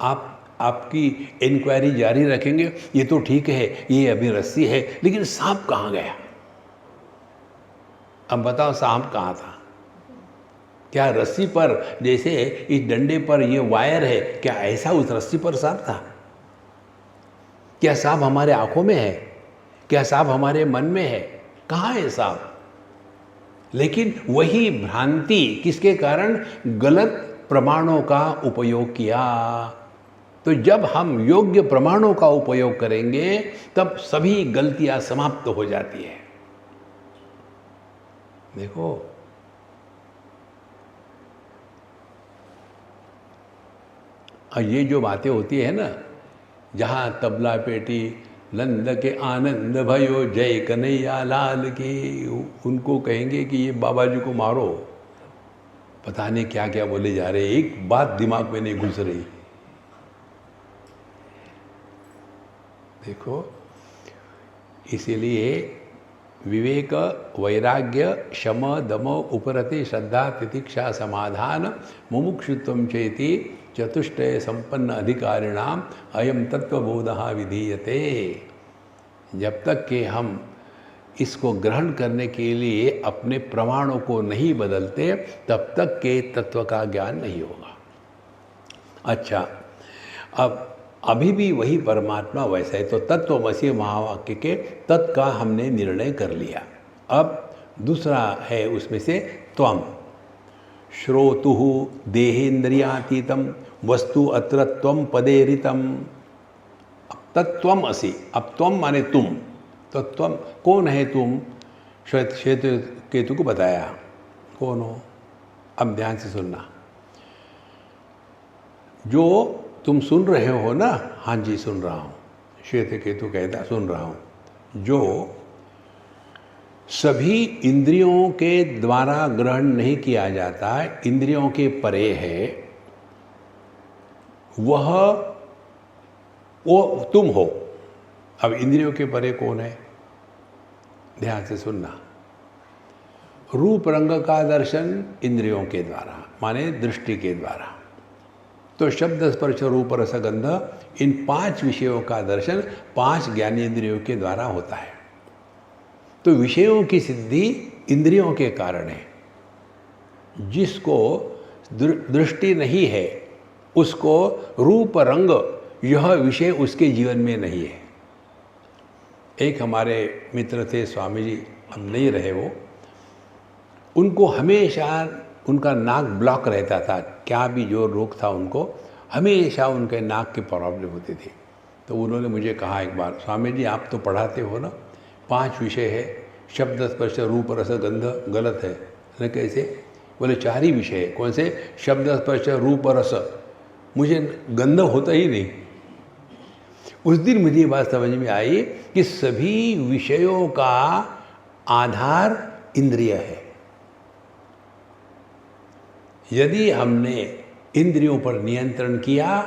A: आपकी इंक्वायरी जारी रखेंगे, ये तो ठीक है, ये अभी रस्सी है, लेकिन सांप कहाँ गया? अब बताओ, सांप कहाँ था? क्या रस्सी पर, जैसे इस डंडे पर ये वायर है, क्या ऐसा उस रस्सी पर सांप था? क्या सांप हमारे आंखों में है? क्या सांप हमारे मन में है? कहाँ है सांप? लेकिन वही भ्रांति किसके कारण? गलत प्रमाणों का उपयोग किया। तो जब हम योग्य प्रमाणों का उपयोग करेंगे तब सभी गलतियां समाप्त हो जाती है। देखो, ये जो बातें होती है ना, जहाँ तबला पेटी नंद के आनंद भयो जय कन्हैया लाल की, उनको कहेंगे कि ये बाबा जी को मारो, पता नहीं क्या क्या बोले जा रहे, एक बात दिमाग में नहीं घुस रही। देखो, इसीलिए विवेक, वैराग्य, शम, दम, उपरति, श्रद्धा, तितिक्षा, समाधान, मुमुक्षुत्वं चेति चतुष्टय संपन्न अधिकारिणाम अयम तत्वबोधः विधीयते। जब तक कि हम इसको ग्रहण करने के लिए अपने प्रमाणों को नहीं बदलते, तब तक के तत्व का ज्ञान नहीं होगा। अच्छा, अब अभी भी वही परमात्मा वैसा है, तो तत्वमसि महावाक्य के तत् का हमने निर्णय कर लिया। अब दूसरा है उसमें से त्वम। श्रोतुः देहेन्द्रियातीतम वस्तु अत्र त्वम पदेरितम। अब तत्त्वम असि, अब त्वम माने तुम, तो त्वम कौन है? तुम श्वेत केतु को बताया कौन हो। अब ध्यान से सुनना, जो तुम सुन रहे हो ना, हाँ जी सुन रहा हूँ, श्वेत केतु कहता सुन रहा हूँ, जो सभी इंद्रियों के द्वारा ग्रहण नहीं किया जाता, इंद्रियों के परे है, वो तुम हो। अब इंद्रियों के परे कौन है? ध्यान से सुनना। रूप रंग का दर्शन इंद्रियों के द्वारा, माने दृष्टि के द्वारा। तो शब्द स्पर्श रूप रस गंध, इन 5 विषयों का दर्शन 5 ज्ञानेंद्रियों के द्वारा होता है। तो विषयों की सिद्धि इंद्रियों के कारण है। जिसको दृष्टि नहीं है उसको रूप रंग यह विषय उसके जीवन में नहीं है। एक हमारे मित्र थे स्वामी जी, अब नहीं रहे वो, उनको हमेशा उनका नाक ब्लॉक रहता था, क्या भी जो रोग था उनको, हमेशा उनके नाक की प्रॉब्लम होती थी। तो उन्होंने मुझे कहा एक बार, स्वामी जी आप तो पढ़ाते हो ना, 5 विषय है, शब्द स्पर्श रूप रस गंध, गलत है न? कैसे? बोले 4 ही विषय है। कौन से? शब्द स्पर्श रूप रस, मुझे गंध होता ही नहीं। उस दिन मुझे ये बात समझ में आई कि सभी विषयों का आधार इंद्रिय है। यदि हमने इंद्रियों पर नियंत्रण किया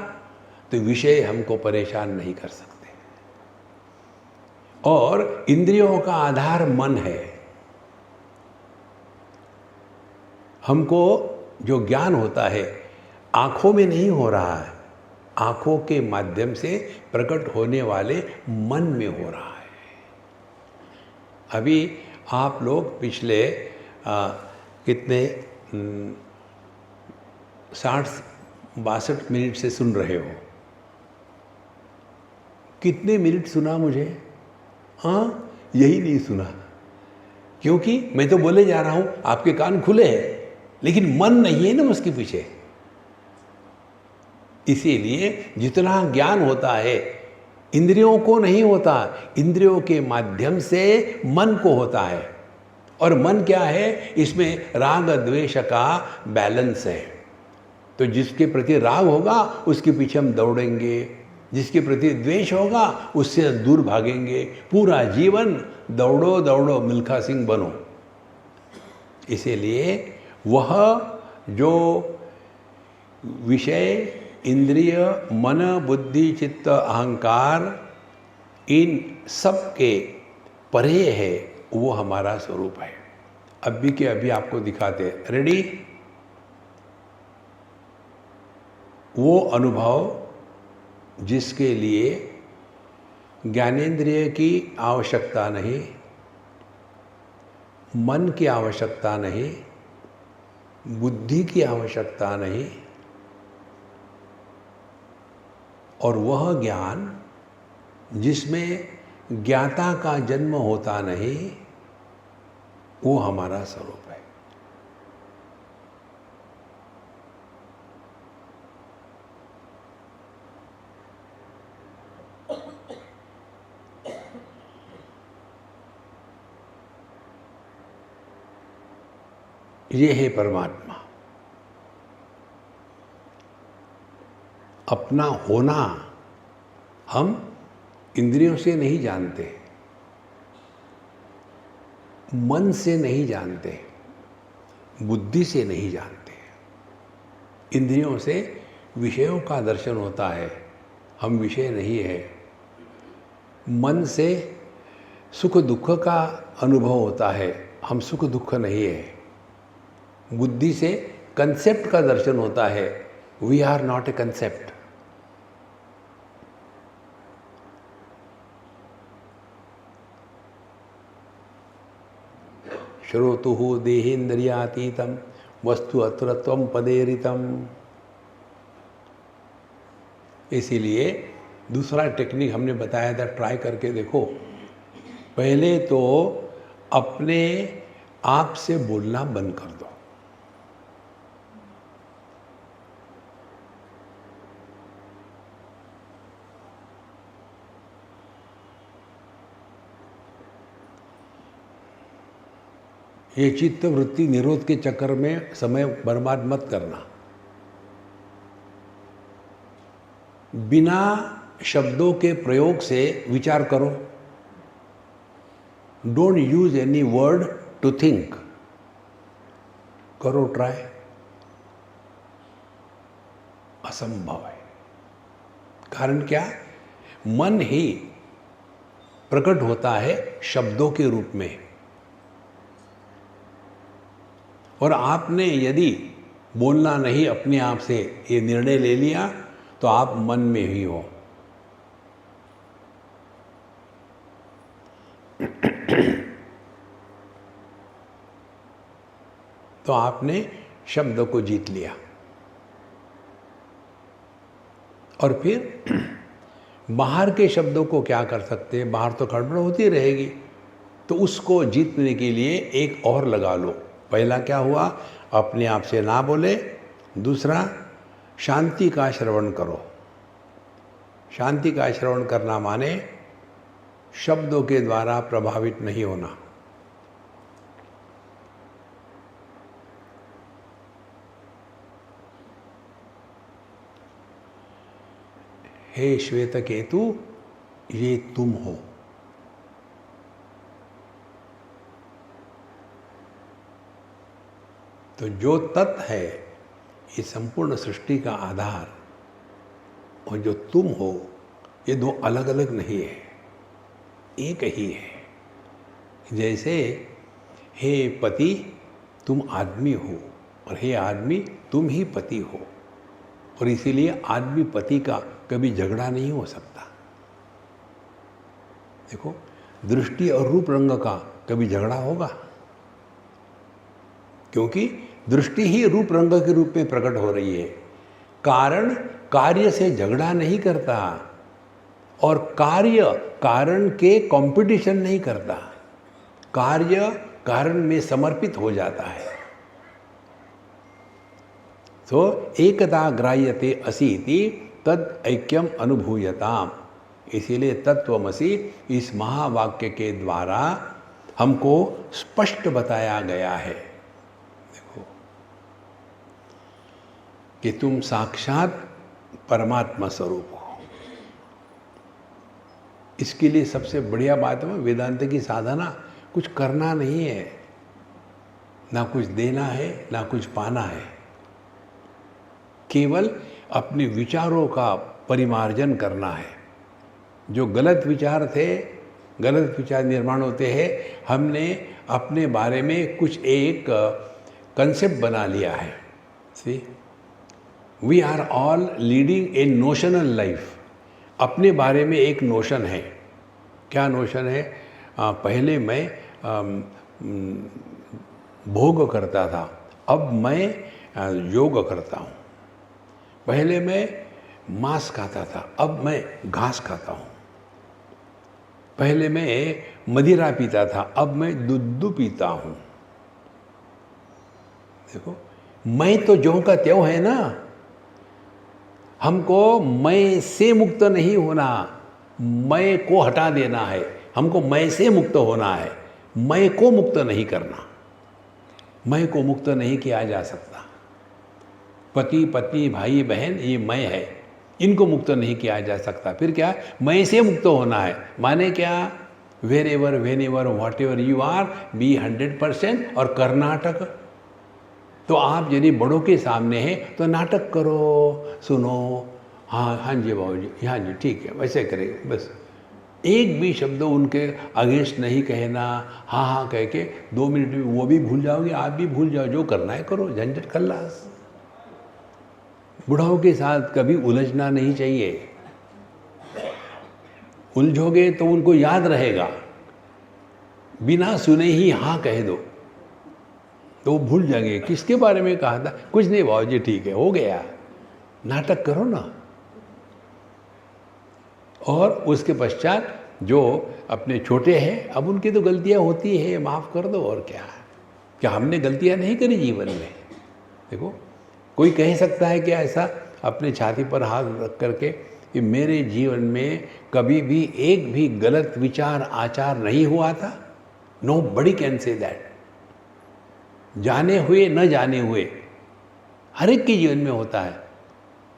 A: तो विषय हमको परेशान नहीं कर सकते। और इंद्रियों का आधार मन है। हमको जो ज्ञान होता है आँखों में नहीं हो रहा है, आँखों के माध्यम से प्रकट होने वाले मन में हो रहा है। अभी आप लोग पिछले कितने 60-62 मिनट से सुन रहे हो। कितने मिनट सुना मुझे? हाँ, यही नहीं सुना, क्योंकि मैं तो बोले जा रहा हूं, आपके कान खुले हैं, लेकिन मन नहीं है ना उसके पीछे। इसीलिए जितना ज्ञान होता है इंद्रियों को नहीं होता, इंद्रियों के माध्यम से मन को होता है। और मन क्या है? इसमें राग द्वेष का बैलेंस है। तो जिसके प्रति राग होगा उसके पीछे हम दौड़ेंगे, जिसके प्रति द्वेष होगा उससे दूर भागेंगे। पूरा जीवन दौड़ो दौड़ो मिल्खा सिंह बनो। इसीलिए वह जो विषय, इंद्रिय, मन, बुद्धि, चित्त, अहंकार, इन सब के परे है, वो हमारा स्वरूप है। अभी के अभी आपको दिखाते हैं। रेडी? वो अनुभव जिसके लिए ज्ञानेंद्रिय की आवश्यकता नहीं, मन की आवश्यकता नहीं, बुद्धि की आवश्यकता नहीं, और वह ज्ञान जिसमें ज्ञाता का जन्म होता नहीं, वो हमारा स्वरूप है। ये है परमात्मा। अपना होना हम इंद्रियों से नहीं जानते, मन से नहीं जानते, बुद्धि से नहीं जानते। इंद्रियों से विषयों का दर्शन होता है, हम विषय नहीं है। मन से सुख दुख का अनुभव होता है, हम सुख दुख नहीं है। बुद्धि से कंसेप्ट का दर्शन होता है, we are not a concept. श्रोतुः देहेन्द्रियातीतम वस्तु अत्र त्वं पदेरितम। इसीलिए दूसरा टेक्निक हमने बताया था, ट्राई करके देखो। पहले तो अपने आप से बोलना बंद कर दो। ये चित्त वृत्ति निरोध के चक्कर में समय बर्बाद मत करना। बिना शब्दों के प्रयोग से विचार करो। Don't use any word to think. करो ट्राई, असंभव है। कारण क्या? मन ही प्रकट होता है शब्दों के रूप में। और आपने यदि बोलना नहीं अपने आप से ये निर्णय ले लिया तो आप मन में ही हो। तो आपने शब्द को जीत लिया। और फिर बाहर के शब्दों को क्या कर सकते हैं, बाहर तो गड़बड़ होती रहेगी, तो उसको जीतने के लिए एक और लगा लो। पहला क्या हुआ, अपने आप से ना बोले। दूसरा, शांति का श्रवण करो। शांति का श्रवण करना माने शब्दों के द्वारा प्रभावित नहीं होना। हे श्वेत केतु, ये तुम हो। तो जो तत्व है ये संपूर्ण सृष्टि का आधार, और जो तुम हो ये दो अलग अलग नहीं है, एक ही है। जैसे हे पति तुम आदमी हो, और हे आदमी तुम ही पति हो, और इसीलिए आदमी पति का कभी झगड़ा नहीं हो सकता। देखो, दृष्टि और रूप रंग का कभी झगड़ा होगा, क्योंकि दृष्टि ही रूप रंग के रूप में प्रकट हो रही है। कारण कार्य से झगड़ा नहीं करता, और कार्य कारण के कंपटीशन नहीं करता। कार्य कारण में समर्पित हो जाता है। तो एकता ग्राह्यते असीति तद ऐक्यम अनुभूयताम। इसीलिए तत्वमसि इस महावाक्य के द्वारा हमको स्पष्ट बताया गया है, देखो, कि तुम साक्षात परमात्मा स्वरूप हो। इसके लिए सबसे बढ़िया बात है, वेदांत की साधना कुछ करना नहीं है, ना कुछ देना है ना कुछ पाना है। केवल अपने विचारों का परिमार्जन करना है। जो गलत विचार थे, गलत विचार निर्माण होते हैं, हमने अपने बारे में कुछ एक कंसेप्ट बना लिया है। See, we are all leading a notional life. अपने बारे में एक नोशन है। क्या नोशन है? पहले मैं भोग करता था, अब मैं योग करता हूँ। पहले मैं मांस खाता था, अब मैं घास खाता हूँ। पहले मैं मदिरा पीता था, अब मैं दूध पीता हूँ। देखो, मैं तो ज्यों का त्यों है ना। हमको मैं से मुक्त नहीं होना, मैं को हटा देना है। हमको मैं से मुक्त होना है, मैं को मुक्त नहीं करना। मैं को मुक्त नहीं किया जा सकता। पति पत्नी भाई बहन ये मैं है, इनको मुक्त नहीं किया जा सकता। फिर क्या? मैं से मुक्त होना है। माने क्या? Wherever whenever whatever you are, be 100%। और कर्नाटक, तो आप यदि बड़ों के सामने हैं तो नाटक करो, सुनो, हाँ हाँ जी बाबू जी, हाँ जी ठीक है, वैसे करेंगे। बस एक भी शब्द उनके अगेंस्ट नहीं कहना। हाँ हाँ कह के 2 मिनट में वो भी भूल जाओगे, आप भी भूल जाओ। जो करना है करो, झंझट खल्लास। बुढ़ाओं के साथ कभी उलझना नहीं चाहिए। उलझोगे तो उनको याद रहेगा। बिना सुने ही हाँ कह दो तो वो भूल जाएंगे किसके बारे में कहा था। कुछ नहीं बाबू जी ठीक है, हो गया। नाटक करो ना। और उसके पश्चात जो अपने छोटे हैं, अब उनकी तो गलतियां होती है, माफ़ कर दो। और क्या हमने गलतियां नहीं करी जीवन में? देखो, कोई कह सकता है क्या ऐसा अपने छाती पर हाथ रख करके कि मेरे जीवन में कभी भी एक भी गलत विचार आचार नहीं हुआ था? Nobody can say that. जाने हुए न जाने हुए हर एक के जीवन में होता है।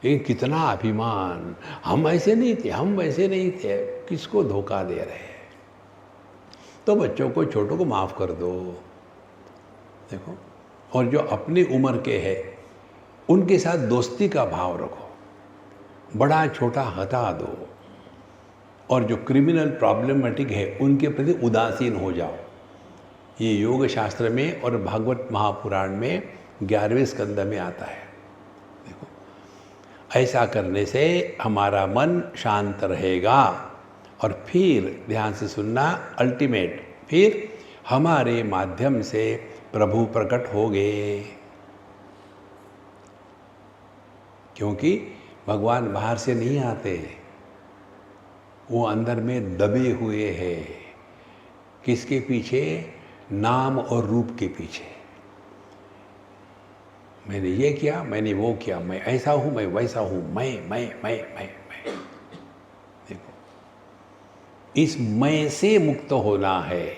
A: लेकिन कितना अभिमान, हम ऐसे नहीं थे, हम वैसे नहीं थे, किसको धोखा दे रहे हैं? तो बच्चों को, छोटों को माफ़ कर दो। देखो, और जो अपनी उम्र के हैं उनके साथ दोस्ती का भाव रखो। बड़ा छोटा हटा दो। और जो क्रिमिनल प्रॉब्लमेटिक है उनके प्रति उदासीन हो जाओ। ये योग शास्त्र में और भागवत महापुराण में 11वें स्कंद में आता है। देखो, ऐसा करने से हमारा मन शांत रहेगा और फिर ध्यान से सुनना, अल्टीमेट, फिर हमारे माध्यम से प्रभु प्रकट हो गए। क्योंकि भगवान बाहर से नहीं आते, वो अंदर में दबे हुए हैं। किसके पीछे? नाम और रूप के पीछे। मैंने ये किया, मैंने वो किया, मैं ऐसा हूं, मैं वैसा हूं, मैं। देखो, इस मैं से मुक्त होना है।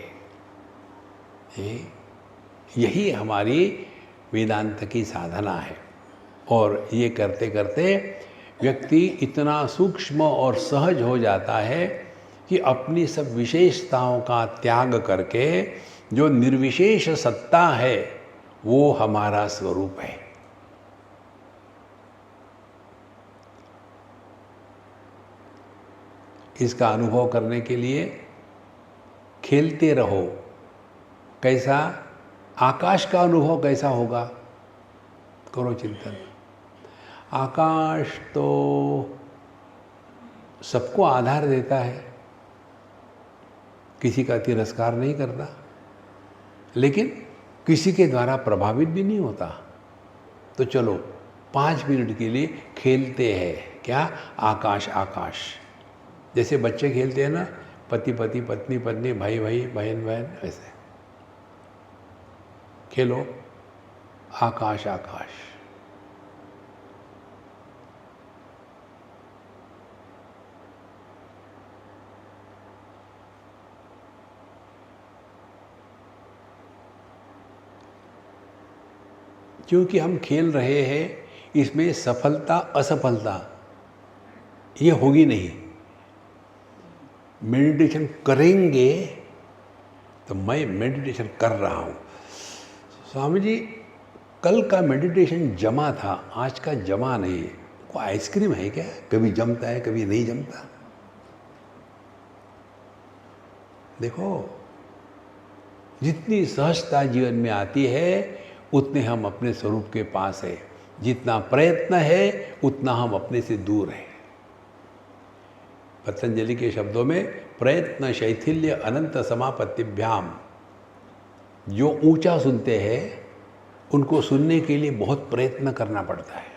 A: यही हमारी वेदांत की साधना है। और ये करते करते व्यक्ति इतना सूक्ष्म और सहज हो जाता है कि अपनी सब विशेषताओं का त्याग करके जो निर्विशेष सत्ता है वो हमारा स्वरूप है। इसका अनुभव करने के लिए खेलते रहो। कैसा? आकाश का अनुभव कैसा होगा? करो चिंतन। आकाश तो सबको आधार देता है, किसी का तिरस्कार नहीं करता, लेकिन किसी के द्वारा प्रभावित भी नहीं होता। तो चलो 5 मिनट के लिए खेलते हैं। क्या? आकाश आकाश। जैसे बच्चे खेलते हैं ना, पति पति, पत्नी पत्नी, भाई भाई, बहन बहन, ऐसे खेलो। आकाश आकाश। क्योंकि हम खेल रहे हैं, इसमें सफलता असफलता ये होगी नहीं। मेडिटेशन करेंगे तो मैं मेडिटेशन कर रहा हूँ। स्वामी जी, कल का मेडिटेशन जमा था, आज का जमा नहीं है। कोई आइसक्रीम है क्या? कभी जमता है, कभी नहीं जमता। देखो, जितनी सहजता जीवन में आती है उतने हम अपने स्वरूप के पास है। जितना प्रयत्न है उतना हम अपने से दूर हैं। पतंजलि के शब्दों में प्रयत्न शैथिल्य अनंत समापत्तिभ्याम। जो ऊंचा सुनते हैं उनको सुनने के लिए बहुत प्रयत्न करना पड़ता है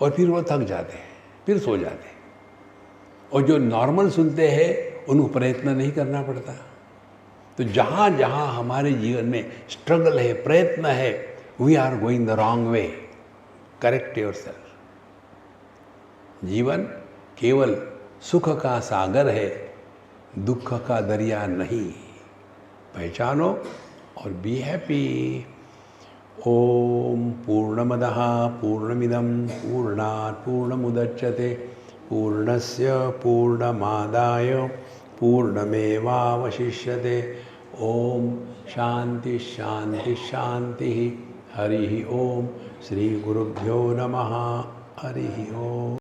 A: और फिर वो थक जाते हैं, फिर सो जाते हैं। और जो नॉर्मल सुनते हैं उनको प्रयत्न नहीं करना पड़ता। तो जहाँ जहाँ हमारे जीवन में स्ट्रगल है, प्रयत्न है, we are going the wrong way. Correct yourself. जीवन केवल सुख का सागर है, दुख का दरिया नहीं। पहचानो और बी हैप्पी। ओम पूर्णमदः पूर्णमिदं पूर्णात् पूर्णमुदच्यते पूर्णस्य पूर्णमादाय पूर्णमेवावशिष्यते। ओम शांति शांति शांति। हरि ओम। श्री गुरुभ्यो नमः। हरि ओम।